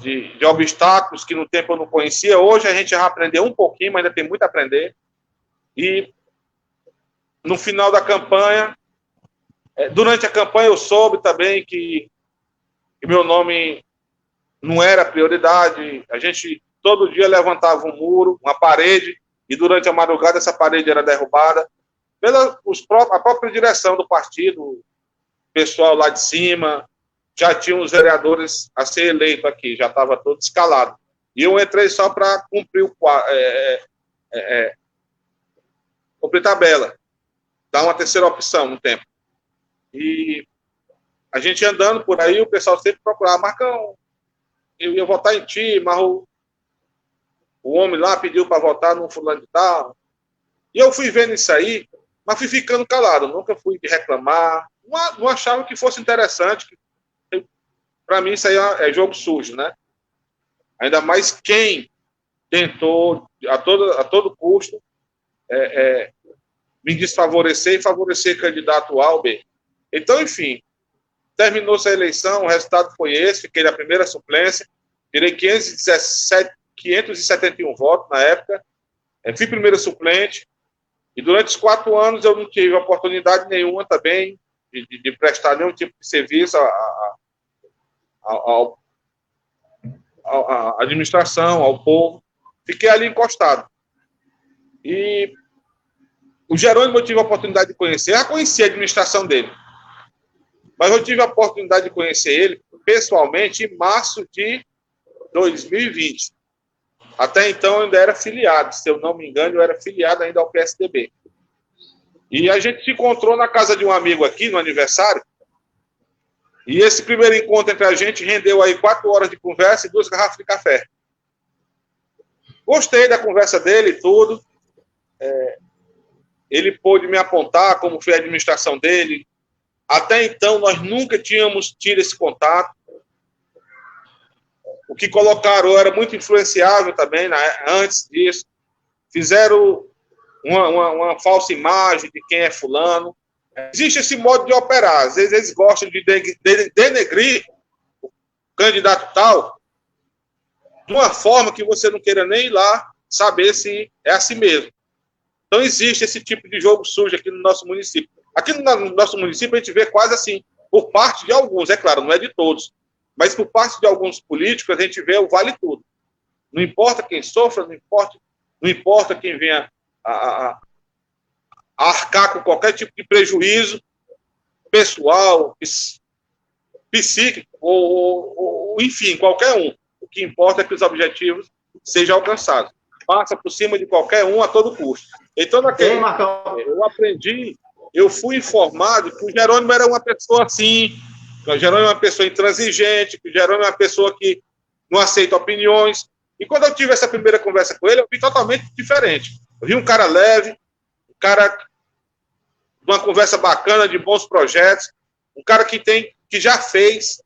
de obstáculos que no tempo eu não conhecia. Hoje a gente já aprendeu um pouquinho, mas ainda tem muito a aprender. E no final da campanha, durante a campanha eu soube também que meu nome não era prioridade. A gente todo dia levantava um muro, uma parede, e durante a madrugada essa parede era derrubada pela a própria direção do partido, pessoal lá de cima. Já tinha os vereadores a ser eleito aqui, já estava todo escalado. E eu entrei só para cumprir cumprir tabela, dar uma terceira opção no tempo. E a gente andando por aí, o pessoal sempre procurava: Marcão, eu ia votar em ti, mas o homem lá pediu para votar num fulano de tal. E eu fui vendo isso aí, mas fui ficando calado, nunca fui reclamar, não achava que fosse interessante. Para mim isso aí é jogo sujo, né? Ainda mais quem tentou a todo custo me desfavorecer e favorecer candidato A ou B. Então, enfim, terminou-se a eleição, o resultado foi esse, fiquei na primeira suplência, tirei 571 votos na época, fui primeiro suplente, e durante os 4 anos eu não tive oportunidade nenhuma também de prestar nenhum tipo de serviço à administração, ao povo. Fiquei ali encostado. E o Jerônimo eu tive a oportunidade de conhecer, já conheci a administração dele. Mas eu tive a oportunidade de conhecer ele pessoalmente em março de 2020. Até então eu ainda era filiado, se eu não me engano, eu era filiado ainda ao PSDB. E a gente se encontrou na casa de um amigo aqui, no aniversário, e esse primeiro encontro entre a gente rendeu aí 4 horas de conversa e 2 garrafas de café. Gostei da conversa dele e tudo. Ele pôde me apontar como foi a administração dele. Até então, nós nunca tínhamos tido esse contato. O que colocaram era muito influenciável também, né, antes disso. Fizeram uma falsa imagem de quem é fulano. Existe esse modo de operar. Às vezes eles gostam de denegrir o candidato tal de uma forma que você não queira nem ir lá saber se é assim mesmo. Então existe esse tipo de jogo sujo aqui no nosso município. Aqui no nosso município a gente vê quase assim, por parte de alguns, é claro, não é de todos, mas por parte de alguns políticos a gente vê o vale tudo. Não importa quem sofra, não importa quem venha a arcar com qualquer tipo de prejuízo pessoal, psíquico, ou enfim, qualquer um. O que importa é que os objetivos sejam alcançados. Passa por cima de qualquer um a todo custo. Então, eu aprendi, eu fui informado que o Jerônimo era uma pessoa assim, que o Jerônimo é uma pessoa intransigente, que o Jerônimo é uma pessoa que não aceita opiniões. E quando eu tive essa primeira conversa com ele, eu vi totalmente diferente. Eu vi um cara leve, um cara de uma conversa bacana, de bons projetos, um cara que já fez.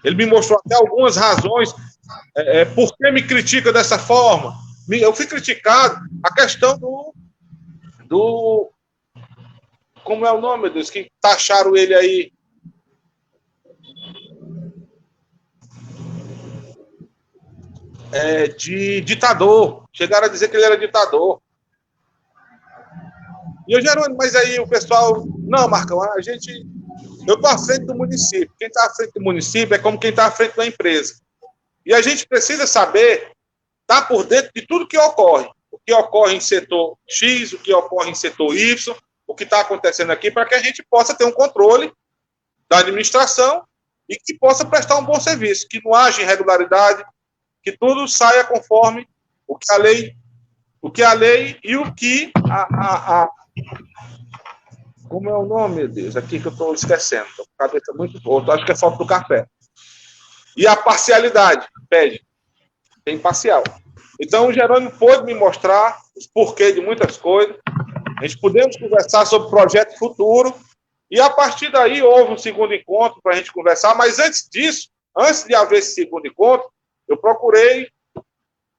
Ele me mostrou até algumas razões por que me critica dessa forma. Eu fui criticado a questão do como é o nome, meu Deus, que taxaram ele aí? De ditador. Chegaram a dizer que ele era ditador. E eu, Jerônimo, mas aí o pessoal... Não, Marcão, eu estou à frente do município. Quem está à frente do município é como quem está à frente da empresa. E a gente precisa saber, estar por dentro de tudo que ocorre. O que ocorre em setor X, o que ocorre em setor Y, o que está acontecendo aqui, para que a gente possa ter um controle da administração e que possa prestar um bom serviço, que não haja irregularidade, que tudo saia conforme o que a lei e o que como é o nome, meu Deus? Aqui que eu estou esquecendo. Estou com a cabeça muito boa. Acho que é falta do café. E a parcialidade, pede. É imparcial. Então, o Jerônimo pôde me mostrar os porquês de muitas coisas. A gente pudemos conversar sobre o projeto futuro. E, a partir daí, houve um segundo encontro para a gente conversar. Mas, antes disso, antes de haver esse segundo encontro, eu procurei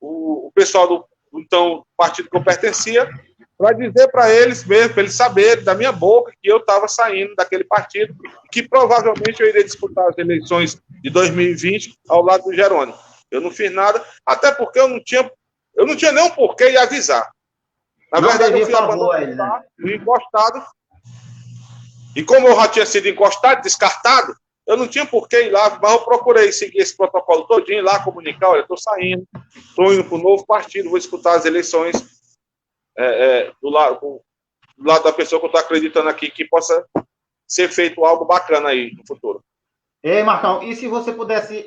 o pessoal do partido que eu pertencia, para dizer para eles mesmo, para eles saberem da minha boca que eu estava saindo daquele partido, que provavelmente eu iria disputar as eleições de 2020 ao lado do Jerônimo. Eu não fiz nada, até porque eu não tinha nem um porquê de avisar. Na verdade, eu fui encostado, e como eu já tinha sido encostado, descartado, eu não tinha porquê ir lá, mas eu procurei seguir esse protocolo todinho, ir lá comunicar, olha, estou saindo, estou indo para um novo partido, vou disputar as eleições do lado da pessoa que eu estou acreditando aqui, que possa ser feito algo bacana aí no futuro. Ei, Marcão, e se você pudesse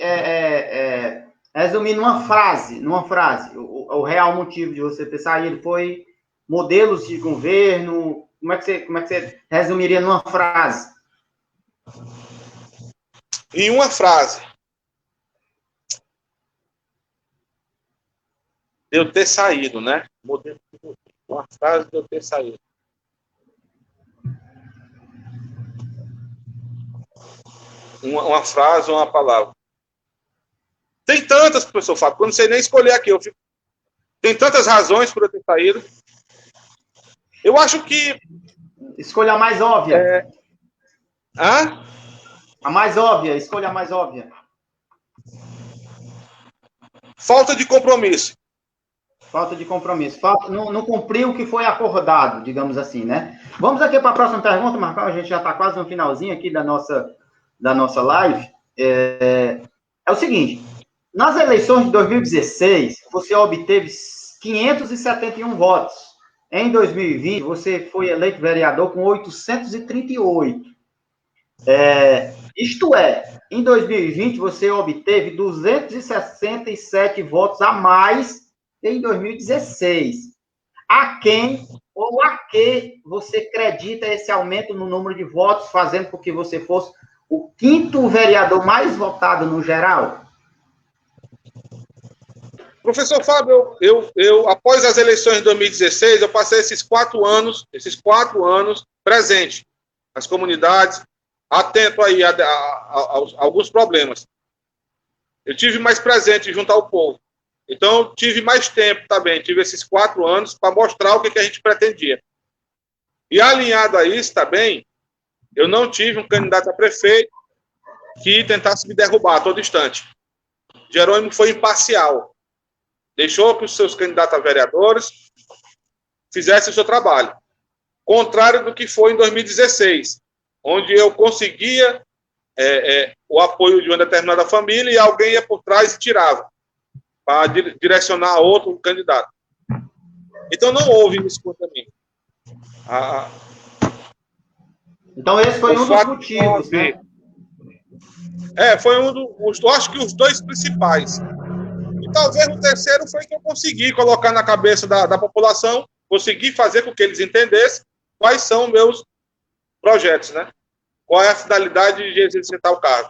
resumir numa frase, o real motivo de você ter saído foi modelos de governo, como é que você resumiria numa frase? Em uma frase. De eu ter saído, né? Uma frase de eu ter saído. Uma frase ou uma palavra. Tem tantas, professor Fábio, que eu não sei nem escolher aqui. Tem tantas razões por eu ter saído. Eu acho que... Escolha a mais óbvia. Hã? A mais óbvia, escolha a mais óbvia. Falta de compromisso. Falta de compromisso. Não cumpriu o que foi acordado, digamos assim, né? Vamos aqui para a próxima pergunta, Marcão. A gente já está quase no finalzinho aqui da nossa live. É o seguinte. Nas eleições de 2016, você obteve 571 votos. Em 2020, você foi eleito vereador com 838. Isto é, em 2020 você obteve 267 votos a mais que em 2016. A quem ou a que você acredita esse aumento no número de votos, fazendo com que você fosse o quinto vereador mais votado no geral? Professor Fábio, eu após as eleições de 2016, eu passei esses 4 anos presente nas comunidades, atento aí a alguns problemas. Eu tive mais presente junto ao povo. Então, tive mais tempo também, tive esses 4 anos para mostrar o que a gente pretendia. E alinhado a isso também, eu não tive um candidato a prefeito que tentasse me derrubar a todo instante. Jerônimo foi imparcial. Deixou que os seus candidatos a vereadores fizessem o seu trabalho. Contrário do que foi em 2016, onde eu conseguia o apoio de uma determinada família e alguém ia por trás e tirava, para direcionar a outro candidato. Então, não houve isso contra mim. Então, esse foi um dos motivos, né? Foi eu acho que os 2 principais. E talvez o terceiro foi que eu consegui colocar na cabeça da população, consegui fazer com que eles entendessem quais são meus projetos, né? Qual é a finalidade de exercitar o cargo.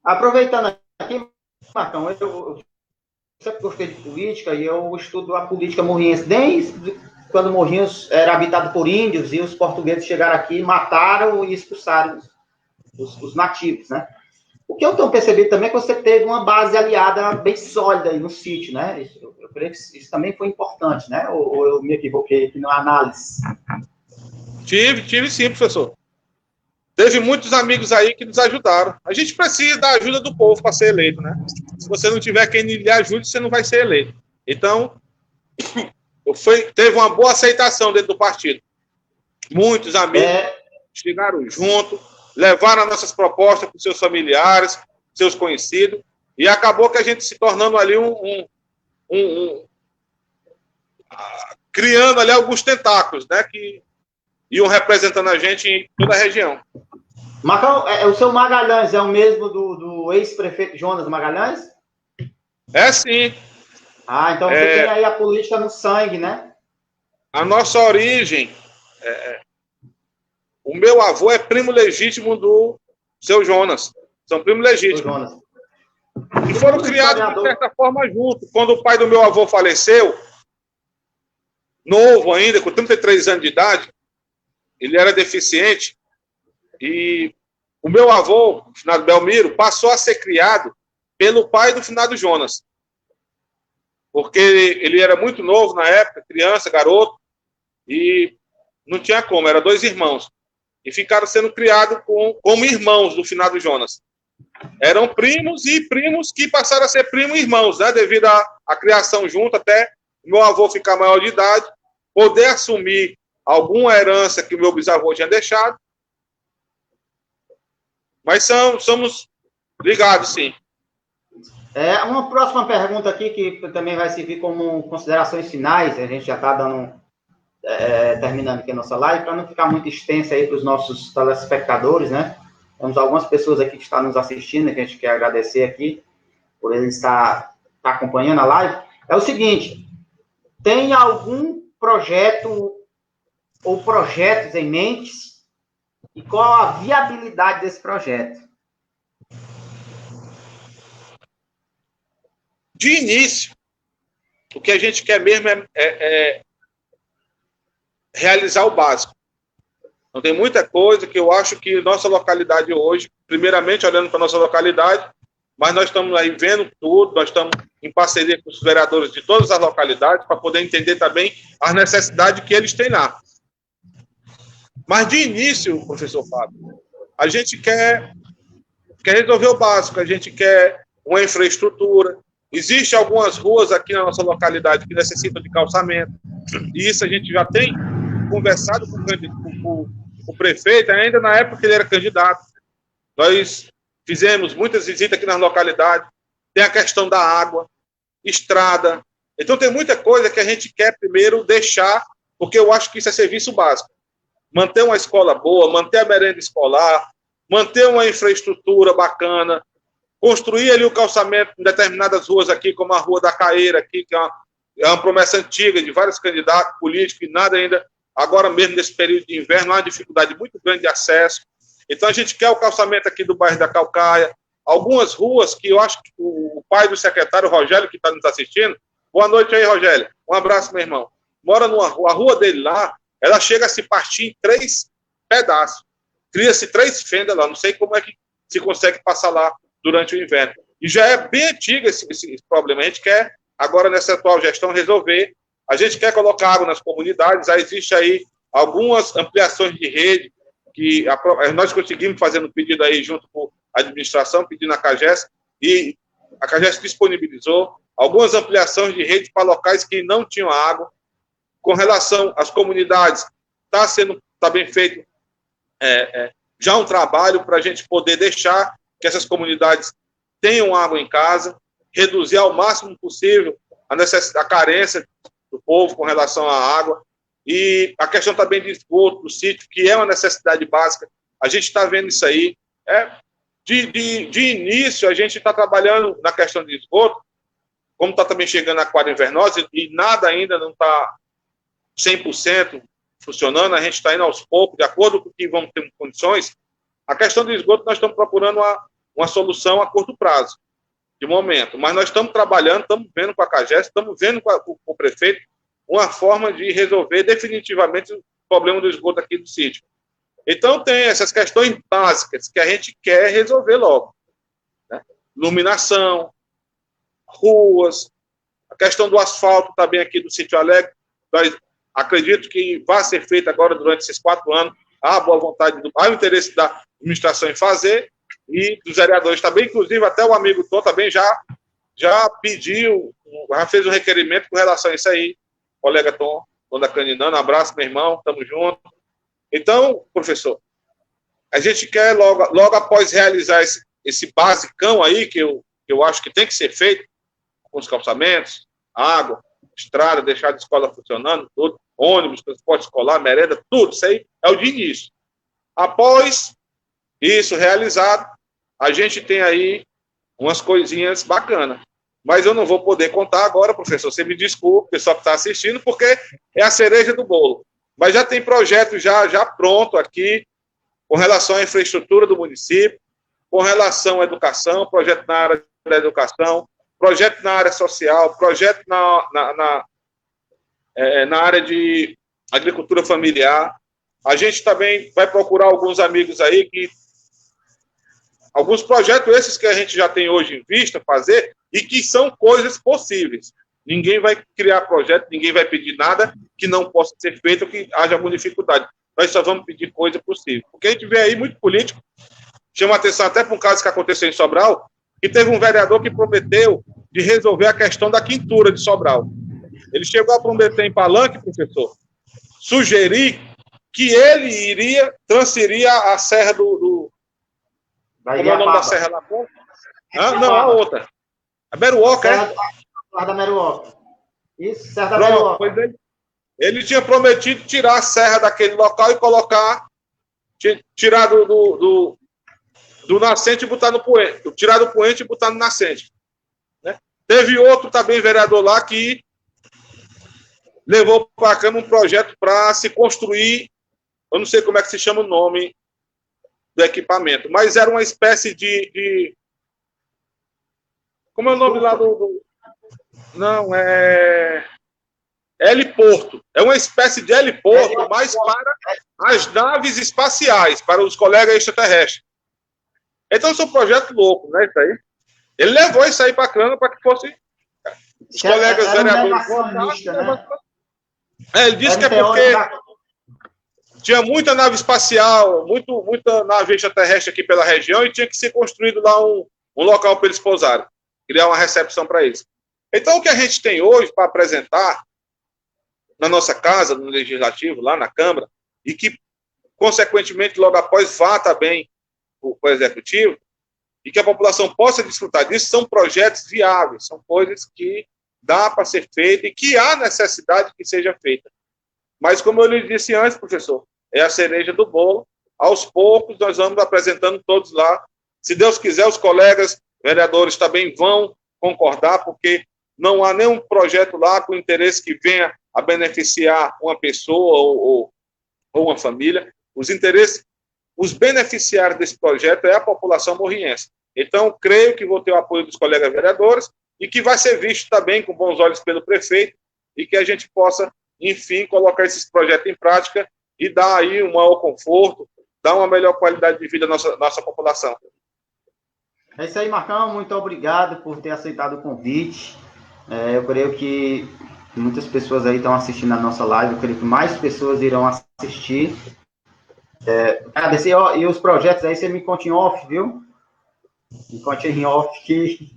Aproveitando aqui, Marcão, eu sempre gostei de política e eu estudo a política morrinhense desde quando Morrinhos era habitado por índios e os portugueses chegaram aqui, mataram e expulsaram os nativos, né? O que eu tenho percebido também é que você teve uma base aliada bem sólida aí no sítio, né? Eu creio que isso também foi importante, né? Ou eu me equivoquei aqui na análise? Tive sim, professor. Teve muitos amigos aí que nos ajudaram. A gente precisa da ajuda do povo para ser eleito, né? Se você não tiver quem lhe ajude, você não vai ser eleito. Então, teve uma boa aceitação dentro do partido. Muitos amigos chegaram junto, levaram as nossas propostas para os seus familiares, seus conhecidos, e acabou que a gente se tornando ali criando ali alguns tentáculos, né, que iam representando a gente em toda a região. Marcão, o seu Magalhães é o mesmo do ex-prefeito Jonas Magalhães? É sim. Então você tem aí a política no sangue, né? A nossa origem... O meu avô é primo legítimo do seu Jonas. São primo legítimo. E foram criados, de certa forma, juntos. Quando o pai do meu avô faleceu, novo ainda, com 33 anos de idade, ele era deficiente, e o meu avô, o finado Belmiro, passou a ser criado pelo pai do finado Jonas. Porque ele era muito novo na época, criança, garoto, e não tinha como, eram 2 irmãos. E ficaram sendo criados como irmãos do finado Jonas. Eram primos e primos que passaram a ser primos e irmãos, né? Devido à criação junto, até meu avô ficar maior de idade, poder assumir alguma herança que o meu bisavô tinha deixado. Mas somos ligados, sim. Uma próxima pergunta aqui, que também vai servir como considerações finais, a gente já está terminando aqui a nossa live, para não ficar muito extensa aí para os nossos telespectadores, né? Temos algumas pessoas aqui que estão nos assistindo, que a gente quer agradecer aqui por eles estar acompanhando a live. É o seguinte, tem algum projeto ou projetos em mente e qual a viabilidade desse projeto? De início, o que a gente quer mesmo é realizar o básico. Então, tem muita coisa que eu acho que nossa localidade hoje, primeiramente olhando para nossa localidade, mas nós estamos aí vendo tudo, nós estamos em parceria com os vereadores de todas as localidades para poder entender também as necessidades que eles têm lá. Mas de início, professor Fábio, a gente quer resolver o básico, a gente quer uma infraestrutura. Existem algumas ruas aqui na nossa localidade que necessitam de calçamento, e isso a gente já tem conversado com o prefeito, ainda na época que ele era candidato. Nós fizemos muitas visitas aqui nas localidades, tem a questão da água, estrada. Então tem muita coisa que a gente quer primeiro deixar, porque eu acho que isso é serviço básico. Manter uma escola boa, manter a merenda escolar, manter uma infraestrutura bacana, construir ali o calçamento em determinadas ruas aqui, como a Rua da Caeira aqui, que é uma promessa antiga de vários candidatos políticos, e nada ainda, agora mesmo nesse período de inverno, há uma dificuldade muito grande de acesso. Então a gente quer o calçamento aqui do bairro da Calcaia, algumas ruas que eu acho que o pai do secretário, Rogério, que está nos assistindo, boa noite aí, Rogério, um abraço, meu irmão, mora numa rua, a rua dele lá, ela chega a se partir em 3 pedaços, cria-se 3 fendas lá, não sei como é que se consegue passar lá durante o inverno. E já é bem antigo esse problema. A gente quer, agora nessa atual gestão, resolver. A gente quer colocar água nas comunidades. Já existe aí algumas ampliações de rede que nós conseguimos fazer um pedido aí junto com a administração, pedindo a CAGES, e a CAGES disponibilizou algumas ampliações de rede para locais que não tinham água. Com relação às comunidades, está bem feito já um trabalho para a gente poder deixar que essas comunidades tenham água em casa, reduzir ao máximo possível a carência do povo com relação à água, e a questão também de esgoto do sítio, que é uma necessidade básica, a gente está vendo isso aí. De início, a gente está trabalhando na questão de esgoto, como está também chegando a quadra invernosa, e nada ainda não está 100% funcionando, a gente está indo aos poucos, de acordo com o que vamos ter condições. A questão do esgoto, nós estamos procurando uma solução a curto prazo, de momento. Mas nós estamos trabalhando, estamos vendo com a CAGES, estamos vendo com o prefeito uma forma de resolver definitivamente o problema do esgoto aqui do sítio. Então, tem essas questões básicas que a gente quer resolver logo, né? Iluminação, ruas, a questão do asfalto também aqui do Sítio Alegre. Nós acredito que vai ser feito agora durante esses 4 anos. Há boa vontade, há o interesse da administração em fazer, e dos vereadores também, inclusive até o amigo Tom também já pediu, já fez um requerimento com relação a isso aí, colega Tom da Caninana, um abraço, meu irmão, estamos juntos. Então, professor, a gente quer logo após realizar esse basicão aí, que eu acho que tem que ser feito, com os calçamentos, água, estrada, deixar a escola funcionando, tudo, ônibus, transporte escolar, merenda, tudo, isso aí é o de início. Após isso realizado, a gente tem aí umas coisinhas bacanas. Mas eu não vou poder contar agora, professor, você me desculpe, o pessoal que está assistindo, porque é a cereja do bolo. Mas já tem projeto já pronto aqui, com relação à infraestrutura do município, com relação à educação, projeto na área da educação, projeto na área social, projeto na área de agricultura familiar. A gente também vai procurar alguns amigos aí alguns projetos esses que a gente já tem hoje em vista fazer e que são coisas possíveis. Ninguém vai criar projeto, ninguém vai pedir nada que não possa ser feito ou que haja alguma dificuldade. Nós só vamos pedir coisa possível. Porque a gente vê aí muito político, chama atenção até para um caso que aconteceu em Sobral, que teve um vereador que prometeu de resolver a questão da quintura de Sobral. Ele chegou a prometer em Palanque, professor, sugerir que ele iria transferir a serra como é o nome da serra lá? Não, a outra. A Meruoca, Serra da Meruoca. Isso, Serra da Meruoca. Ele tinha prometido tirar a serra daquele local e colocar, tirar do nascente e botar no poente. Tirar do poente e botar no nascente. Né? Teve outro também, vereador lá, que levou para a Câmara um projeto para se construir, eu não sei como é que se chama o nome do equipamento, mas era uma espécie de como é o nome lá Não, heliporto. É uma espécie de heliporto, mas para as naves espaciais, para os colegas extraterrestres. Então, são projetos loucos, né, isso aí. Ele levou isso aí para a Câmara para que fosse os colegas vereadores. Né? Ele disse que é porque tinha muita nave espacial, muita nave extraterrestre aqui pela região e tinha que ser construído lá um local para eles pousarem, criar uma recepção para eles. Então, o que a gente tem hoje para apresentar na nossa casa, no Legislativo, lá na Câmara, e que, consequentemente, logo após vá também para o Executivo, e que a população possa desfrutar disso, são projetos viáveis, são coisas que dá para ser feita e que há necessidade que seja feita. Mas, como eu lhe disse antes, professor, é a cereja do bolo, aos poucos, nós vamos apresentando todos lá. Se Deus quiser, os colegas vereadores também vão concordar, porque não há nenhum projeto lá com interesse que venha a beneficiar uma pessoa ou uma família. Os beneficiários desse projeto é a população morriense. Então, creio que vou ter o apoio dos colegas vereadores e que vai ser visto também com bons olhos pelo prefeito e que a gente possa, enfim, colocar esses projetos em prática e dar aí um maior conforto, dar uma melhor qualidade de vida à nossa população. É isso aí, Marcão. Muito obrigado por ter aceitado o convite. Eu creio que muitas pessoas aí estão assistindo a nossa live. Eu creio que mais pessoas irão assistir. Agradecer, e os projetos aí, você me conta em off, viu? Me conta em off, que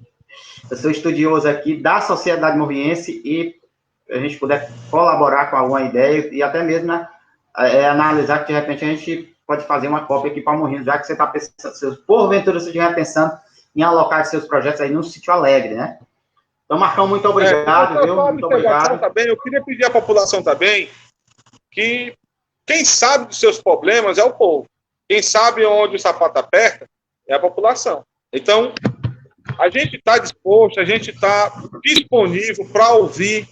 eu sou estudioso aqui da sociedade morriense e a gente puder colaborar com alguma ideia e até mesmo, né, analisar que de repente a gente pode fazer uma cópia aqui para Morrinhos, já que você está pensando, porventura você estiver pensando em alocar seus projetos aí no Sítio Alegre, né? Então, Marcão, muito obrigado, viu? Muito obrigado. Também, eu queria pedir à população também que quem sabe dos seus problemas é o povo. Quem sabe onde o sapato aperta é a população. Então, a gente está disposto, a gente está disponível para ouvir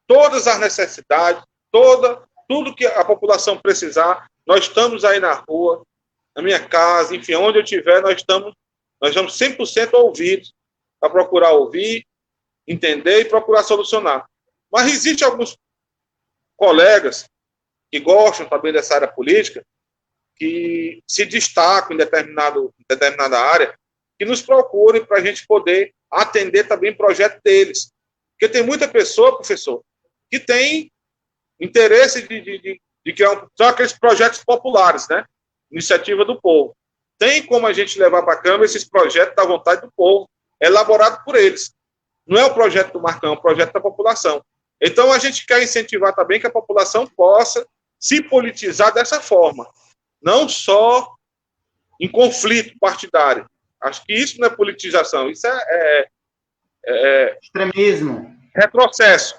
todas as necessidades, tudo que a população precisar. Nós estamos aí na rua, na minha casa, enfim, onde eu estiver, nós estamos 100% ouvidos para procurar ouvir, entender e procurar solucionar. Mas existem alguns colegas que gostam também dessa área política, que se destacam em determinada área, que nos procurem para a gente poder atender também o projeto deles. Porque tem muita pessoa, professor, que tem interesse de criar são aqueles projetos populares, né? Iniciativa do povo. Tem como a gente levar para a Câmara esses projetos da vontade do povo, elaborado por eles. Não é o projeto do Marcão, é o projeto da população. Então, a gente quer incentivar também que a população possa se politizar dessa forma. Não só em conflito partidário. Acho que isso não é politização, isso é extremismo. Retrocesso.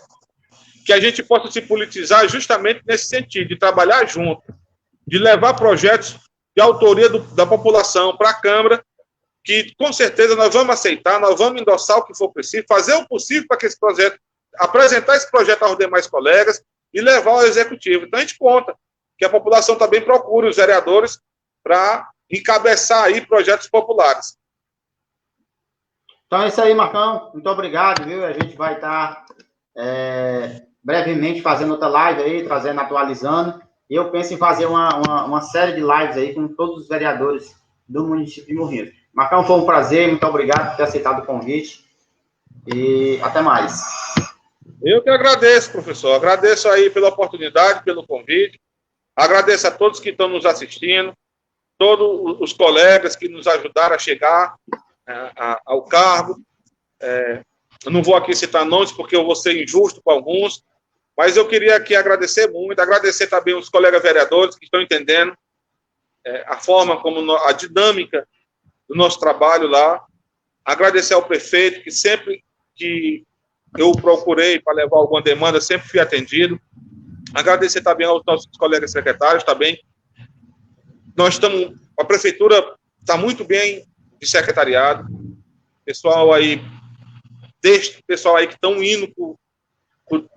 Que a gente possa se politizar justamente nesse sentido, de trabalhar junto, de levar projetos de autoria da população para a Câmara, que com certeza nós vamos aceitar, nós vamos endossar o que for preciso, fazer o possível para que esse projeto, apresentar esse projeto aos demais colegas e levar ao Executivo. Então a gente conta que a população também procure os vereadores para encabeçar aí projetos populares. Então é isso aí, Marcão. Muito obrigado, viu? A gente vai estar brevemente fazendo outra live aí, trazendo, atualizando. E eu penso em fazer uma série de lives aí com todos os vereadores do município de Morrinhos. Marcão, foi um prazer, muito obrigado por ter aceitado o convite. E até mais. Eu que agradeço, professor. Agradeço aí pela oportunidade, pelo convite. Agradeço a todos que estão nos assistindo, todos os colegas que nos ajudaram a chegar ao cargo. Eu não vou aqui citar nomes porque eu vou ser injusto com alguns, mas eu queria aqui agradecer muito, agradecer também os colegas vereadores que estão entendendo a forma como a dinâmica do nosso trabalho lá. Agradecer ao prefeito, que sempre que eu procurei para levar alguma demanda, sempre fui atendido. Agradecer também aos nossos colegas secretários também. A prefeitura está muito bem de secretariado. Pessoal aí que estão indo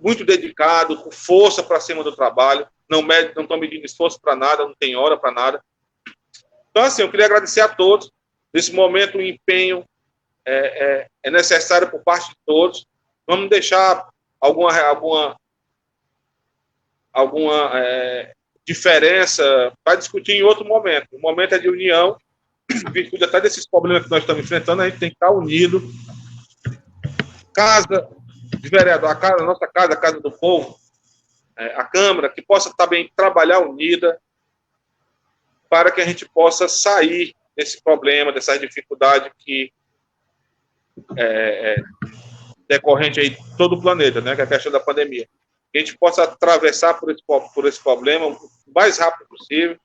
muito dedicado, com força para cima do trabalho, não estão medindo esforço para nada, não tem hora para nada. Então, assim, eu queria agradecer a todos. Nesse momento, o empenho é necessário por parte de todos. Vamos deixar alguma diferença para discutir em outro momento. O momento é de união, em virtude até desses problemas que nós estamos enfrentando, a gente tem que estar unido. Casa de vereador, a nossa casa, a Casa do Povo, a Câmara, que possa também trabalhar unida para que a gente possa sair desse problema, dessa dificuldade que decorrente aí de todo o planeta, né, que é a questão da pandemia. Que a gente possa atravessar por esse problema o mais rápido possível,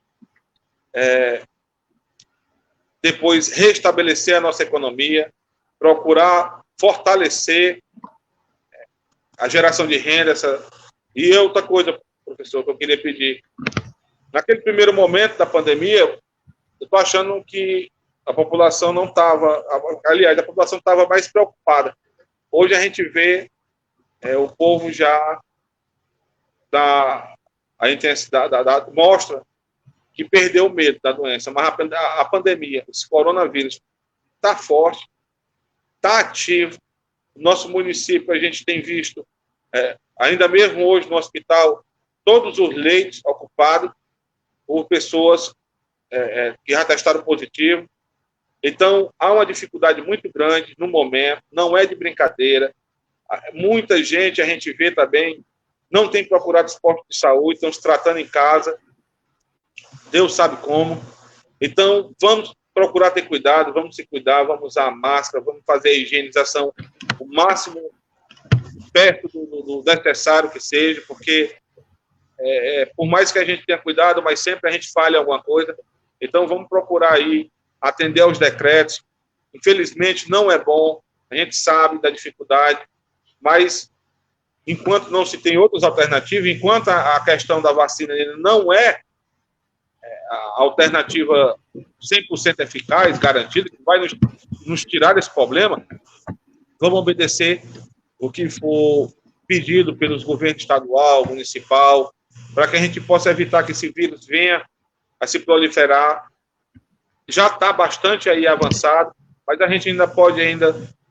depois restabelecer a nossa economia, procurar fortalecer a geração de renda. E outra coisa, professor, que eu queria pedir, naquele primeiro momento da pandemia, eu estou achando que a população não estava, aliás, a população estava mais preocupada. Hoje a gente vê o povo já a intensidade, mostra que perdeu o medo da doença, mas a pandemia, esse coronavírus, está forte, está ativo. No nosso município, a gente tem visto, ainda mesmo hoje no hospital, todos os leitos ocupados por pessoas que já testaram positivo. Então, há uma dificuldade muito grande no momento, não é de brincadeira. Muita gente, a gente vê também, não tem procurado os postos de saúde, estão se tratando em casa. Deus sabe como. Então, vamos procurar ter cuidado, vamos se cuidar, vamos usar a máscara, vamos fazer a higienização o máximo perto do necessário que seja, porque por mais que a gente tenha cuidado, mas sempre a gente falha alguma coisa. Então, vamos procurar aí atender aos decretos. Infelizmente, não é bom, a gente sabe da dificuldade, mas enquanto não se tem outras alternativas, enquanto a questão da vacina não é a alternativa 100% eficaz, garantida, que vai nos tirar desse problema, vamos obedecer o que for pedido pelos governos estadual, municipal, para que a gente possa evitar que esse vírus venha a se proliferar. Já está bastante aí avançado, mas a gente ainda pode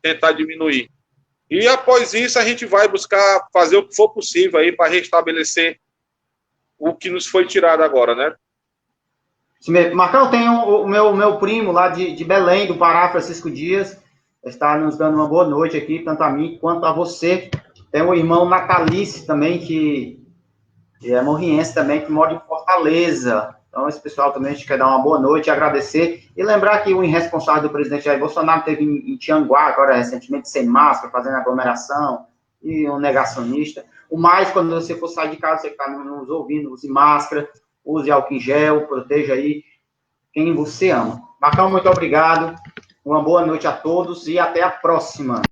tentar diminuir. E após isso, a gente vai buscar fazer o que for possível aí para restabelecer o que nos foi tirado agora, né? Marcão, tem o meu primo lá de Belém, do Pará, Francisco Dias, está nos dando uma boa noite aqui, tanto a mim quanto a você. Tem o irmão Natalice também, que é morriense também, que mora em Fortaleza. Então, esse pessoal também a gente quer dar uma boa noite, agradecer. E lembrar que o irresponsável do presidente Jair Bolsonaro teve em Tianguá, agora recentemente, sem máscara, fazendo aglomeração, e um negacionista. O mais, quando você for sair de casa, você está nos ouvindo, use máscara, use álcool em gel, proteja aí quem você ama. Marcão, muito obrigado. Uma boa noite a todos e até a próxima.